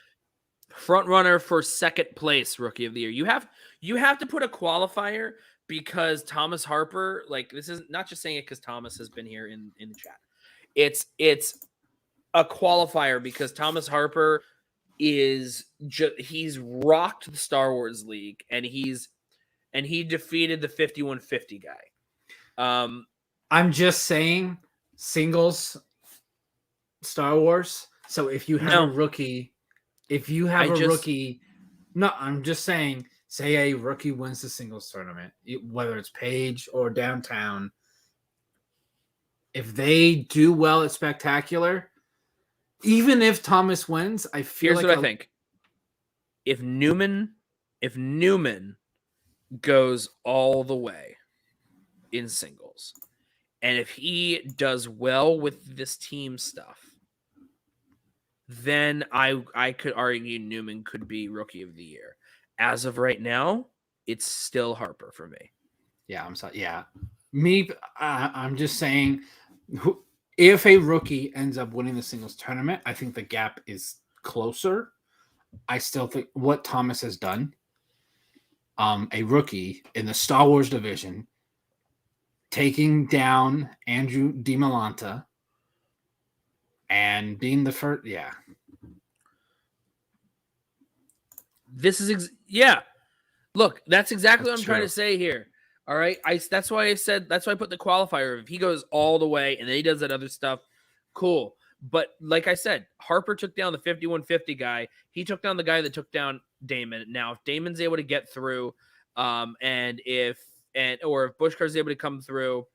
Front runner for second place Rookie of the Year. You have to put a qualifier because Thomas Harper, like, this is not just saying it because Thomas has been here in the chat. It's a qualifier because Thomas Harper he's rocked the Star Wars League and he defeated the 5150 guy. I'm just saying singles Star Wars. So if you have a rookie. If you have rookie, no, I'm just saying, say a rookie wins the singles tournament, whether it's Paige or Downtown, if they do well at Spectacular, even if Thomas wins, I feel Here's what I think. If Newman goes all the way in singles, and if he does well with this team stuff, then I could argue Newman could be Rookie of the Year. As of right now, it's still Harper for me. Yeah, I'm sorry. Yeah, I'm just saying, if a rookie ends up winning the singles tournament, I think the gap is closer. I still think what Thomas has done, a rookie in the Star Wars division, taking down Andrew DiMolanta. And being the first, yeah. This is Look, that's exactly what I'm trying to say here. All right, that's why I put the qualifier. If he goes all the way and then he does that other stuff, cool. But like I said, Harper took down the 5150 guy. He took down the guy that took down Damon. Now, if Damon's able to get through, or if Bushkar's is able to come through,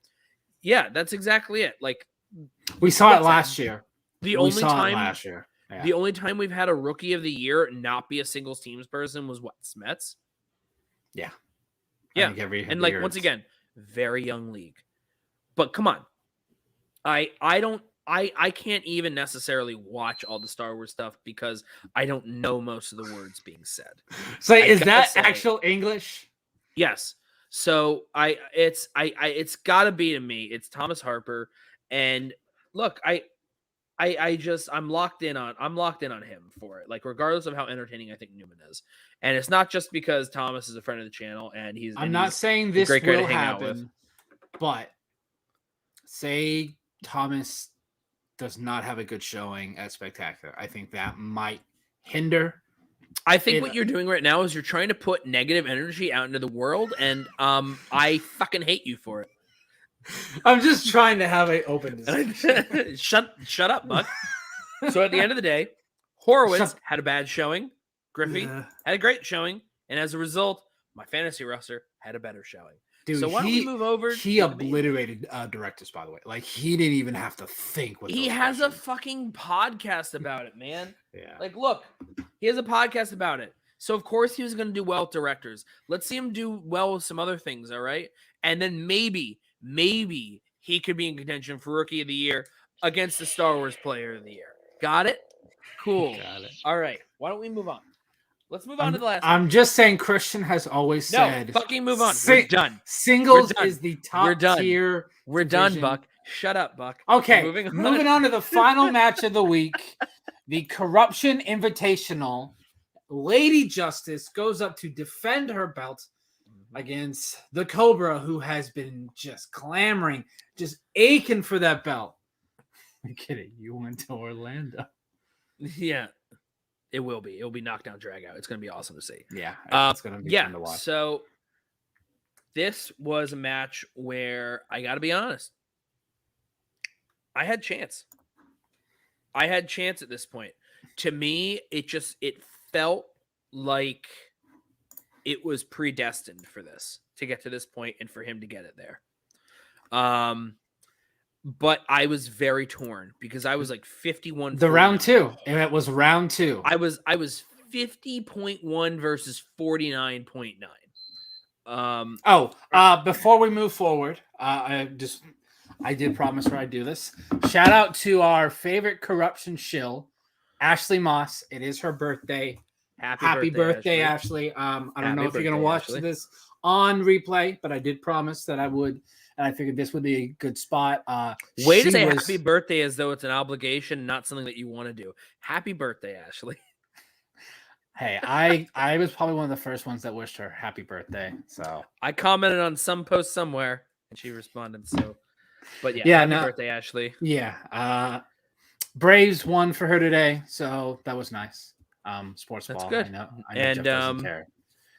yeah, that's exactly it. Like we saw it last year. The only time we've had a Rookie of the Year not be a singles teams person was what, Smets? Yeah. Yeah. And like, once again, very young league. But come on. I can't even necessarily watch all the Star Wars stuff because I don't know most of the words being said. So is that actual English? Yes. So it's gotta be to me. It's Thomas Harper. And look, I'm locked in on him for it. Like, regardless of how entertaining I think Newman is. And it's not just because Thomas is a friend of the channel and I'm not saying a this great guy to will hang out with. happen, but say Thomas does not have a good showing at Spectacular. I think that might hinder. I think what you're doing right now is you're trying to put negative energy out into the world, and I fucking hate you for it. I'm just trying to have an open discussion. Shut up, Buck. So at the end of the day, Horowitz had a bad showing. Griffey had a great showing, and as a result, my fantasy roster had a better showing. Dude, so why don't we move over? He obliterated directors, by the way. Like, he didn't even have to think. He has a fucking podcast about it, man. Yeah. Like, look, he has a podcast about it. So of course he was going to do well with directors. Let's see him do well with some other things, all right? And then maybe he could be in contention for Rookie of the Year against the Star Wars Player of the Year. Got it? Cool. Got it. All right. Why don't we move on? Let's move on to the last I'm one. just saying Christian has always said... No, fucking move on. We're done. Singles is the top tier. We're done, Buck. Shut up, Buck. Okay, moving on to the final match of the week. The Corruption Invitational. Lady Justice goes up to defend her belt against the Cobra, who has been just clamoring, just aching for that belt. I get it. You went to Orlando. Yeah. It will be. It'll be knockdown drag out. It's going to be awesome to see. Yeah. It's going to be fun to watch. So this was a match where I got to be honest. I had chance. At this point. To me, it felt like it was predestined for this to get to this point and for him to get it there. But I was very torn because I was like 51. The round 2. And it was round 2. I was 50.1 versus 49.9. Before we move forward, I did promise her I'd do this. Shout out to our favorite corruption shill, Ashley Moss. It is her birthday. Happy birthday, Ashley. I don't know if you're going to watch this on replay, but I did promise that I would. And I figured this would be a good spot. Way to say happy birthday as though it's an obligation, not something that you want to do. Happy birthday, Ashley. Hey, I was probably one of the first ones that wished her happy birthday. So I commented on some post somewhere and she responded. So, but happy birthday, Ashley. Yeah. Braves won for her today. So that was nice. Sports That's ball. good. I know and Jeff doesn't care.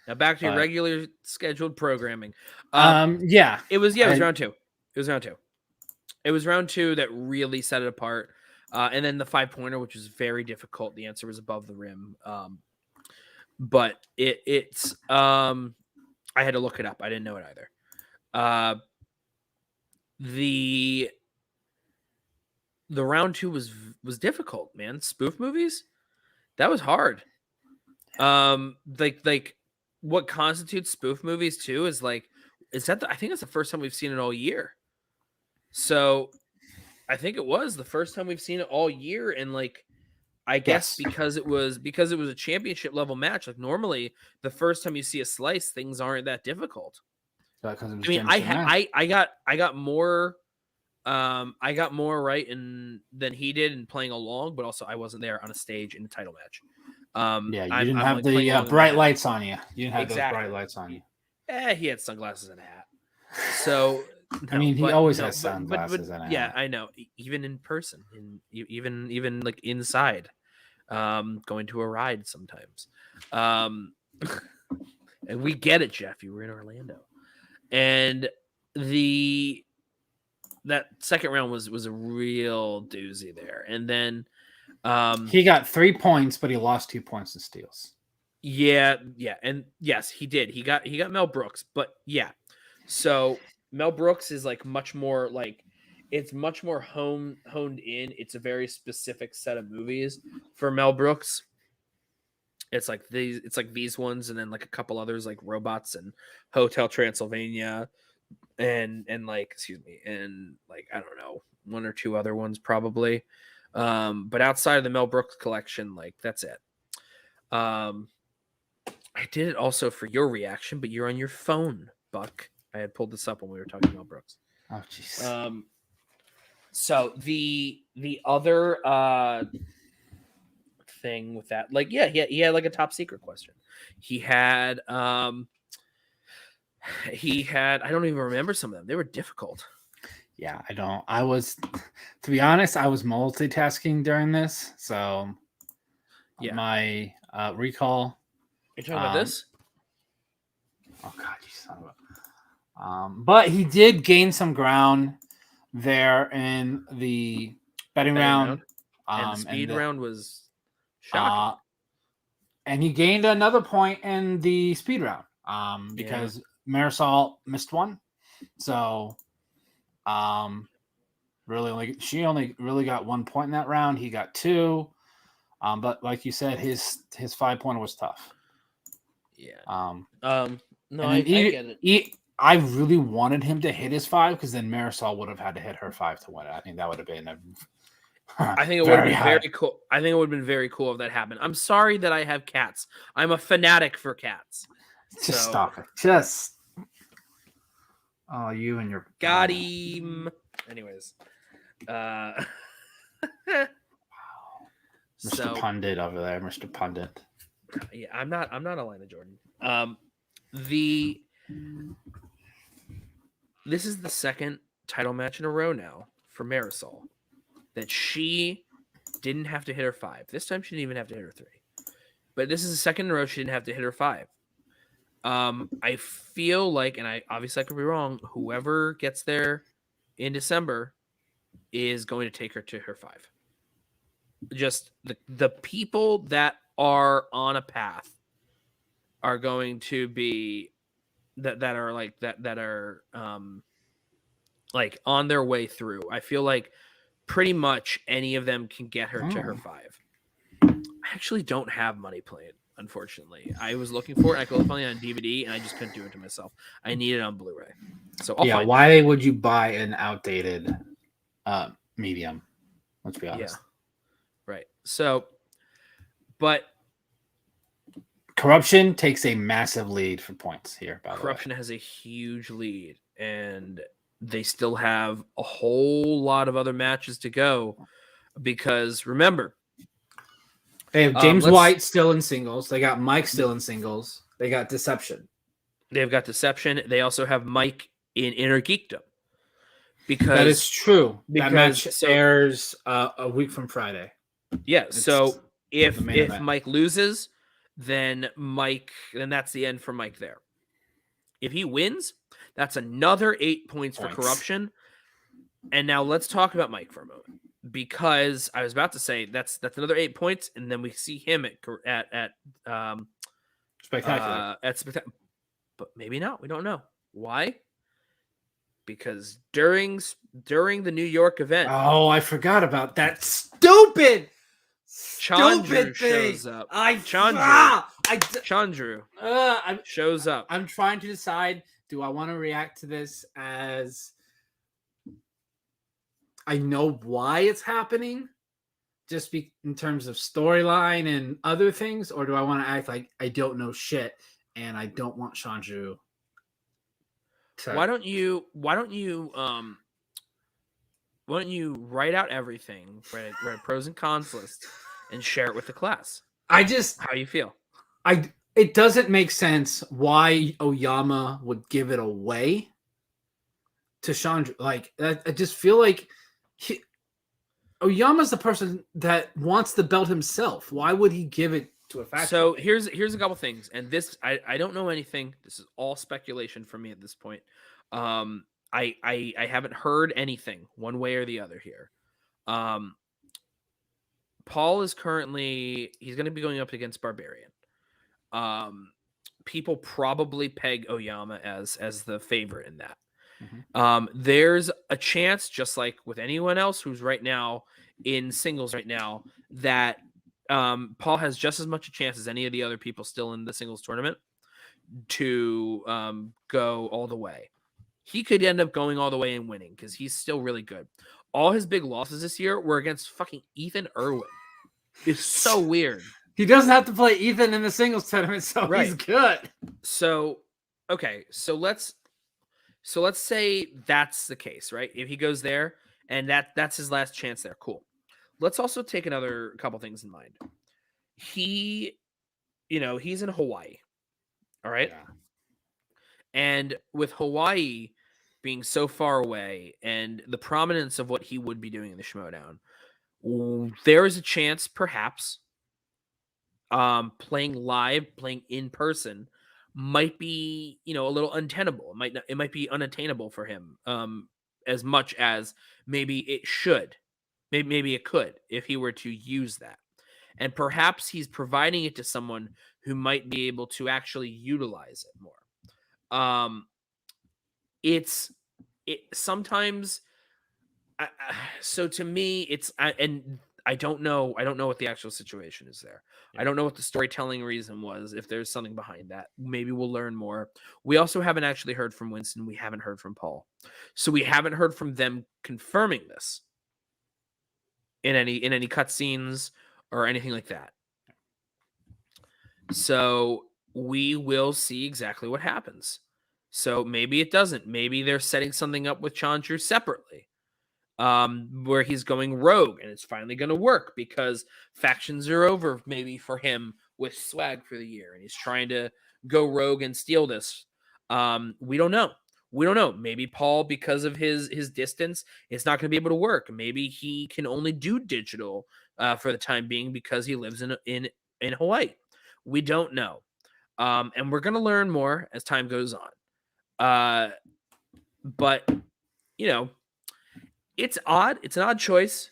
Now back to your regular scheduled programming. It was round 2. It was round 2 that really set it apart. And then the 5-pointer, which was very difficult. The answer was above the rim. But it's I had to look it up. I didn't know it either. The round 2 was difficult, man. Spoof movies, that was hard. Like what constitutes spoof movies too is like, I think it's the first time we've seen it all year. So I think it was the first time we've seen it all year. And like, I guess because it was a championship level match, like normally the first time you see a slice, things aren't that difficult. I mean, I got more right than he did in playing along, but also I wasn't there on a stage in a title match. You didn't have the bright lights on you. You didn't have those bright lights on you. He had sunglasses and a hat. So I mean, he always has sunglasses and a hat. Yeah, I know. Even in person, even like inside, going to a ride sometimes. And we get it, Jeff. You were in Orlando, and that second round was a real doozy there, and then. He got 3 points, but he lost 2 points in steals. Yeah, and yes, he did. He got Mel Brooks, but yeah. So Mel Brooks is like much more like it's much more honed in. It's a very specific set of movies for Mel Brooks. It's like these ones, and then like a couple others like Robots and Hotel Transylvania, and like and like I don't know, 1 or 2 other ones probably. But outside of the Mel Brooks collection, like that's it. I did it also for your reaction, but you're on your phone, Buck. I had pulled this up when we were talking about Brooks. Oh, jeez. So the other thing with that, like, yeah, he had like a top secret question. He had I don't even remember some of them. They were difficult. Yeah, to be honest, I was multitasking during this, so Yeah. my recall. You're talking about this? Oh God, you son of a. But he did gain some ground there in the betting round. And the speed round was shocking. And he gained another point in the speed round because Marisol missed one. So she only really got 1 point in that round. He got 2. But like you said, his 5-pointer was tough. Yeah. No, I get it. I really wanted him to hit his 5 because then Marisol would have had to hit her 5 to win it. I think that would have been I think it would have been very cool. I think it would have been very cool if that happened. I'm sorry that I have cats. I'm a fanatic for cats. Just So, stop it. You and your got him. Anyways, Mr. So Pundit over there, Mr. Pundit. yeah, I'm not Elena Jordan. This is the second title match in a row now for Marisol that she didn't have to hit her 5. This time she didn't even have to hit her 3. But this is the second in a row she didn't have to hit her 5. I feel like, and I could be wrong, whoever gets there in December is going to take her to her 5. Just the people that are on a path are going to be that are like on their way through. I feel like pretty much any of them can get her to her 5. I actually don't have Money Plane, unfortunately. I was looking for it. I could find it on DVD, and I just couldn't do it to myself. I need it on Blu-ray. So why would you buy an outdated medium? Let's be honest. Yeah. Right. So, but Corruption takes a massive lead for points here. By the way, Corruption has a huge lead, and they still have a whole lot of other matches to go. Because remember, they have James White still in singles. They got Mike still in singles. They got Deception. They've got Deception. They also have Mike in Inner Geekdom. Because that is true. That match airs a week from Friday. Yeah. So if Mike loses, then that's the end for Mike there. If he wins, that's another 8 points for Corruption. And now let's talk about Mike for a moment, because I was about to say that's another 8 points, and then we see him at Spectacular. But maybe not. We don't know why. Because during the New York event, I forgot about that stupid Chandru thing. Shows up. Chandru shows up. I'm trying to decide: do I want to react to this as I know why it's happening, just in terms of storyline and other things, or do I want to act like I don't know shit and I don't want Chandru? Why don't you write out everything, write a pros and cons list, and share it with the class? How you feel? It doesn't make sense why Oyama would give it away to Chandru. Like, I just feel like Oyama's the person that wants the belt himself. Why would he give it to a faction? So here's a couple things, and this I don't know anything. This is all speculation for me at this point. I haven't heard anything one way or the other here. Paul is currently he's going to be going up against Barbarian. People probably peg Oyama as the favorite in that. Mm-hmm. There's a chance, just like with anyone else who's right now in singles right now, that Paul has just as much a chance as any of the other people still in the singles tournament to go all the way. He could end up going all the way and winning because he's still really good. All his big losses this year were against fucking Ethan Irwin. It's so weird. He doesn't have to play Ethan in the singles tournament, so he's good. So, okay, so let's say that's the case, right? If he goes there and that's his last chance there. Cool. Let's also take another couple things in mind. He, he's in Hawaii. All right. Yeah. And with Hawaii being so far away and the prominence of what he would be doing in the Schmoedown, there is a chance perhaps playing live, playing in person might be, a little untenable. It might be unattainable for him as much as maybe it should. Maybe it could if he were to use that. And perhaps he's providing it to someone who might be able to actually utilize it more. It's sometimes. So to me, and I don't know what the actual situation is there. Yeah. I don't know what the storytelling reason was. If there's something behind that, maybe we'll learn more. We also haven't actually heard from Winston. We haven't heard from Paul, so we haven't heard from them confirming this in any cutscenes or anything like that. So we will see exactly what happens. So maybe it doesn't. Maybe they're setting something up with Chandru separately, where he's going rogue, and it's finally going to work because factions are over maybe for him with swag for the year, and he's trying to go rogue and steal this. We don't know. Maybe Paul, because of his distance, it's not going to be able to work. Maybe he can only do digital for the time being because he lives in Hawaii. We don't know. And we're going to learn more as time goes on. But, it's odd. It's an odd choice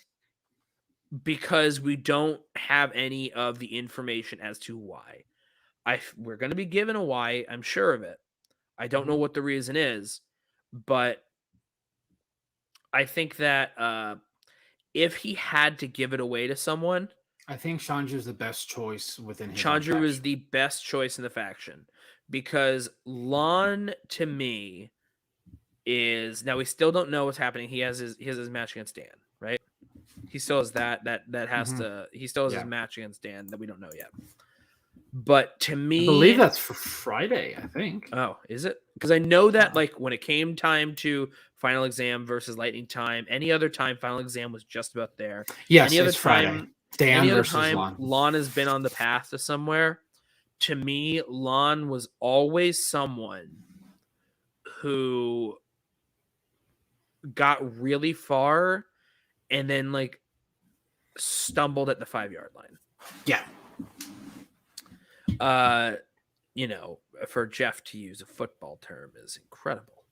because we don't have any of the information as to why. We're going to be given a why. I'm sure of it. I don't know what the reason is, but I think that if he had to give it away to someone, I think Chandru is the best choice within his Chandru is the best choice in the faction because Lon, to me, is now we still don't know what's happening. He has his match against Dan, right? He still has that has to. He still has his match against Dan that we don't know yet. But to me, I believe that's for Friday. I think. Oh, is it? Because I know that when it came time to final exam versus lightning time, any other time final exam was just about there. Yes, any other it's Friday. Dan any other versus time, Lon has been on the path to somewhere. To me, Lon was always someone who got really far and then stumbled at the 5-yard line. Yeah. For Jeff to use a football term is incredible.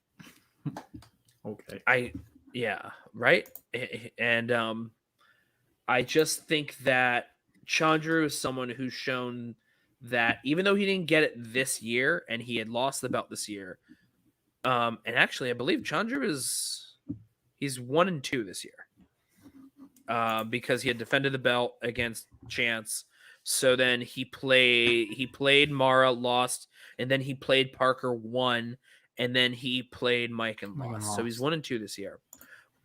Okay. Right? And I just think that Chandru is someone who's shown that even though he didn't get it this year and he had lost the belt this year, and actually I believe Chandru he's 1-2 this year. Because he had defended the belt against Chance. So then he played Mara, lost, and then he played Parker, won, and then he played Mike and lost. So he's 1-2 this year.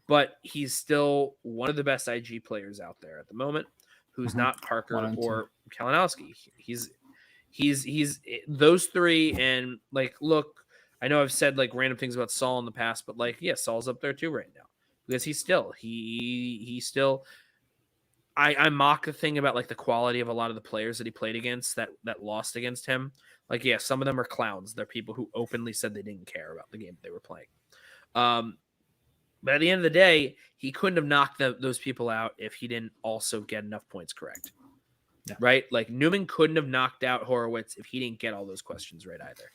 But he's still one of the best IG players out there at the moment, who's not Parker or Kalinowski. He's those three, and look, I know I've said random things about Saul in the past, but Saul's up there too right now because he's still I mock the thing about the quality of a lot of the players that he played against that lost against him. Some of them are clowns. They're people who openly said they didn't care about the game they were playing. But at the end of the day, he couldn't have knocked those people out if he didn't also get enough points correct. Yeah. Right? Newman couldn't have knocked out Horowitz if he didn't get all those questions right either.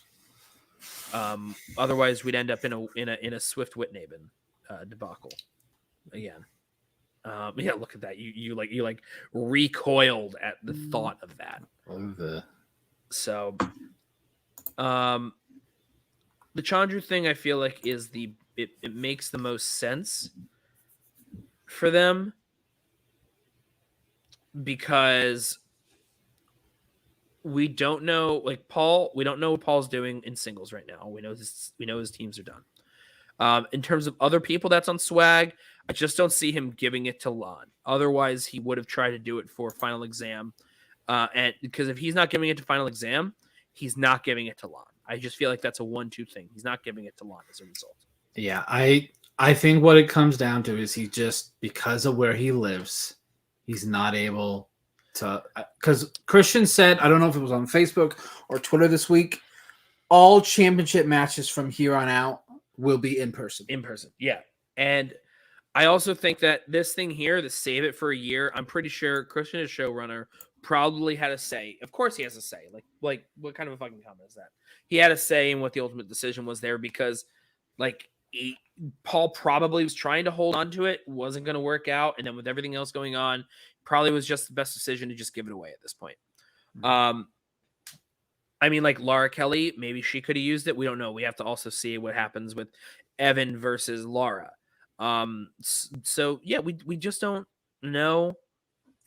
Otherwise, we'd end up in a Swift Whitnaben debacle again. Look at that. You recoiled at the thought of that. So, the Chandru thing, I feel is it makes the most sense for them because we don't know Paul. We don't know what Paul's doing in singles right now. We know his teams are done. In terms of other people that's on swag, I just don't see him giving it to Lon. Otherwise, he would have tried to do it for final exam. And because if he's not giving it to final exam, he's not giving it to Lon. I just feel that's a 1-2 thing. He's not giving it to Lon as a result. Yeah, I I think what it comes down to is he just, because of where he lives, he's not able to. Because Christian said, I don't know if it was on Facebook or Twitter this week, all championship matches from here on out will be in person. In person, yeah. And I also think that this thing here, the save it for a year, I'm pretty sure Christian, as showrunner, probably had a say. Of course he has a say. Like what kind of a fucking comment is that? He had a say in what the ultimate decision was there because, like, Paul probably was trying to hold on to it, wasn't going to work out, and then with everything else going on, probably was just the best decision to just give it away at this point. I mean, like Laura Kelly, maybe she could have used it. We don't know. We have to also see what happens with Evan versus Laura. So yeah, we just don't know.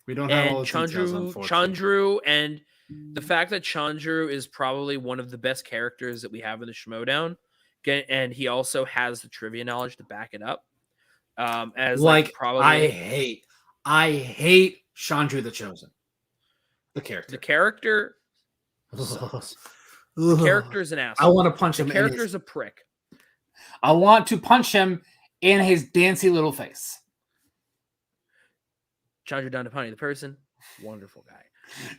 We don't have all the details, unfortunately. Chandru, and the fact that Chandru is probably one of the best characters that we have in the Schmoedown, and he also has the trivia knowledge to back it up. As like probably, I hate Chandru the Chosen. The character. The character is an asshole. I want to punch him. The character's a prick. I want to punch him in his dancy little face. Chandru Dandapani, the person, wonderful guy.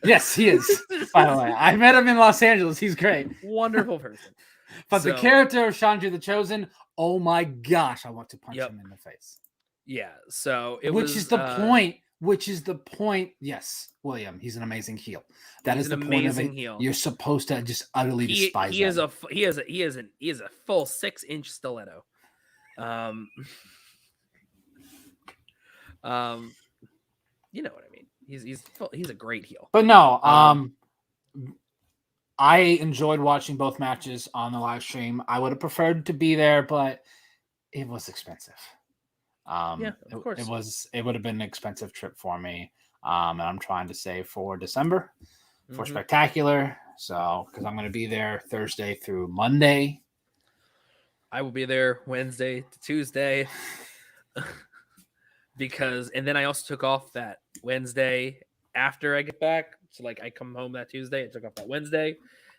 Yes, he is. By the way, I met him in Los Angeles. He's great. Wonderful person. But the character of Chandru the Chosen, oh my gosh, I want to punch him in the face. Yeah, so Which is the point. Which is the point. Yes, William, he's an amazing heel. That is the point of it. Heel. You're supposed to just utterly despise him. He is a full 6-inch stiletto. You know what I mean. He's a great heel. But no, I enjoyed watching both matches on the live stream. I would have preferred to be there, but it was expensive. Yeah, of course. It would have been an expensive trip for me. And I'm trying to save for December for Spectacular. So, because I'm going to be there Thursday through Monday. I will be there Wednesday to Tuesday. And then I also took off that Wednesday after I get back. So like I come home that Tuesday, I took off that Wednesday.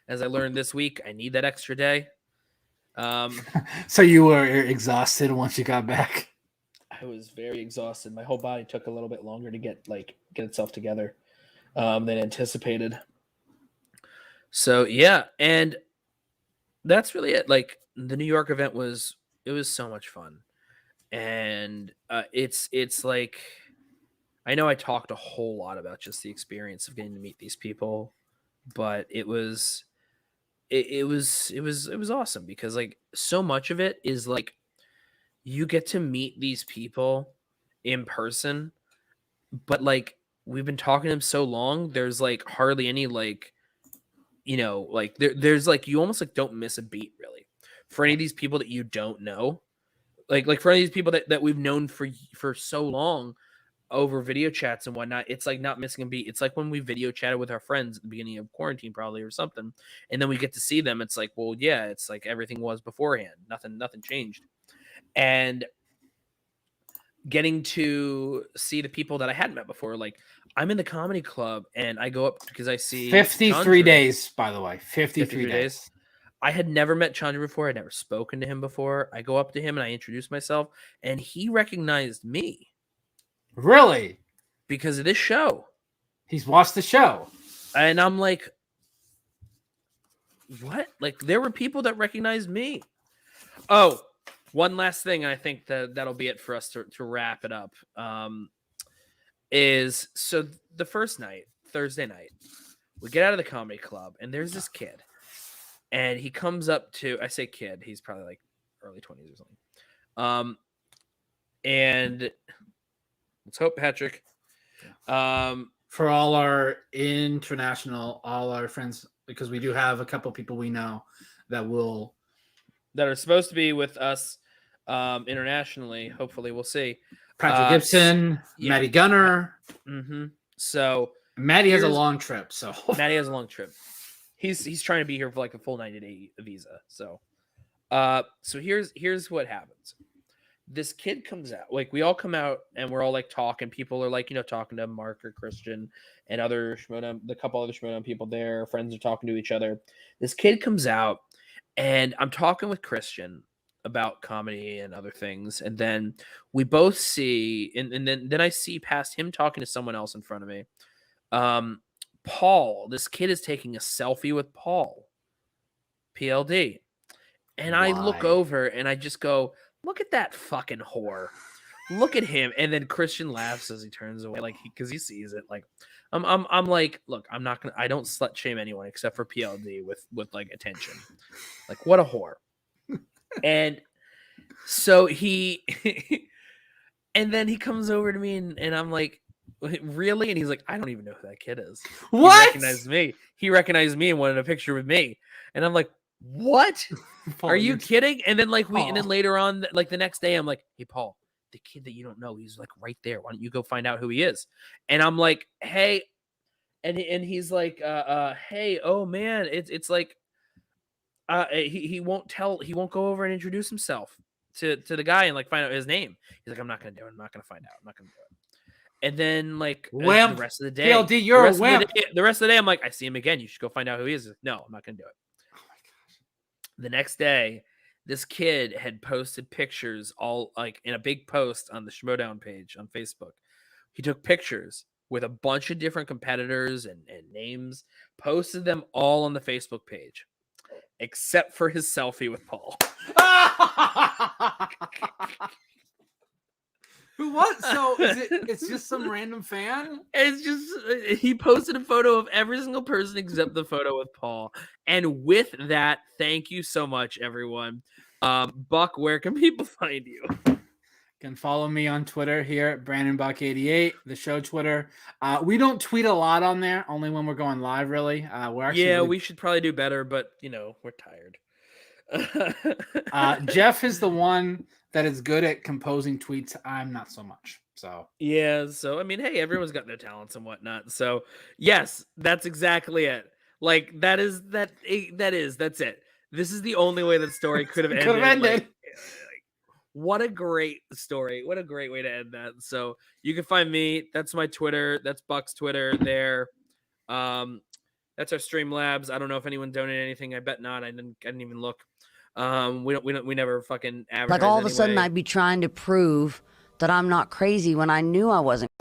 As I learned this week, I need that extra day. So you were exhausted once you got back? I was very exhausted. My whole body took a little bit longer to get itself together than anticipated. So yeah, and that's really it. Like the New York event was so much fun. And it's like, I know I talked a whole lot about just the experience of getting to meet these people, but it was awesome because like so much of it is like you get to meet these people in person, but like we've been talking to them so long, there's like hardly any like, you know, like there's like you almost like don't miss a beat really for any of these people that you don't know. Like for any of these people that we've known for so long over video chats and whatnot, it's like not missing a beat. It's like when we video chatted with our friends at the beginning of quarantine probably or something, and then we get to see them. It's like, well, yeah, it's like everything was beforehand. Nothing changed. And getting to see the people that I hadn't met before, like I'm in the comedy club and I go up because I see 53 days, by the way, 53 days. I had never met Chandru before. I'd never spoken to him before. I go up to him and I introduce myself, and he recognized me. Really? Because of this show. He's watched the show. And I'm like, what? Like, there were people that recognized me. Oh, one last thing, I think that'll be it for us to wrap it up. Is so the first night, Thursday night, we get out of the comedy club, and there's this kid. And he comes up to, I say kid, he's probably like early 20s or something. And let's hope Patrick. For all our all our friends, because we do have a couple people we know that are supposed to be with us internationally. Hopefully, we'll see. Patrick Gibson, yeah. Maddie Gunner. Mm-hmm. So Maddie has a long trip. Maddie has a long trip. He's trying to be here for like a full 90-day visa. So here's what happens. This kid comes out, like we all come out and we're all like talking. People are like, you know, talking to Mark or Christian and other Schmoedown, the couple other Schmoedown people there. Friends are talking to each other. This kid comes out and I'm talking with Christian about comedy and other things, and then we both see, and then I see past him talking to someone else in front of me. Paul, this kid is taking a selfie with Paul, PLD, and I look Why? over and I just go, "Look at that fucking whore! Look at him!" And then Christian laughs as he turns away, like because he sees it. Like I'm like, look, I don't slut shame anyone except for PLD with like attention. Like what a whore. And so he and then he comes over to me and I'm like, really? And he's like, I don't even know who that kid is. What? He recognized me. He recognized me and wanted a picture with me. And I'm like, what? Paul, Are you kidding? And then like and then Paul. later on, like the next day, I'm like, hey Paul, the kid that you don't know, he's like right there. Why don't you go find out who he is? And I'm like, hey, and he's like, hey, oh man, it's like he won't go over and introduce himself to the guy and like find out his name. He's like, I'm not gonna do it. I'm not gonna find out. I'm not gonna do it. And then like Wimp. the rest of the day, PLD, you're a the wimp. rest of the day, I'm like, I see him again. You should go find out who he is. He's like, no, I'm not gonna do it. Oh my gosh. The next day, this kid had posted pictures all like in a big post on the Schmoedown page on Facebook. He took pictures with a bunch of different competitors and names, posted them all on the Facebook page, except for his selfie with Paul. Who was? So it's just some random fan? It's just he posted a photo of every single person except the photo with Paul. And with that, thank you so much, everyone. Buck, where can people find you? Can follow me on Twitter here at BrandonBuck88, the show Twitter. We don't tweet a lot on there, only when we're going live, really. We're actually We should probably do better, but we're tired. Jeff is the one that is good at composing tweets. I'm not so much. So yeah, so I mean, hey, everyone's got their talents and whatnot. So yes, that's exactly it. Like that's it. This is the only way that story could have ended. Like, what a great story. What a great way to end that. So you can find me. That's my Twitter. That's Buck's Twitter there. That's our Streamlabs. I don't know if anyone donated anything. I bet not. I didn't even look. We never fucking advertise. Like all of a sudden I'd be trying to prove that I'm not crazy when I knew I wasn't.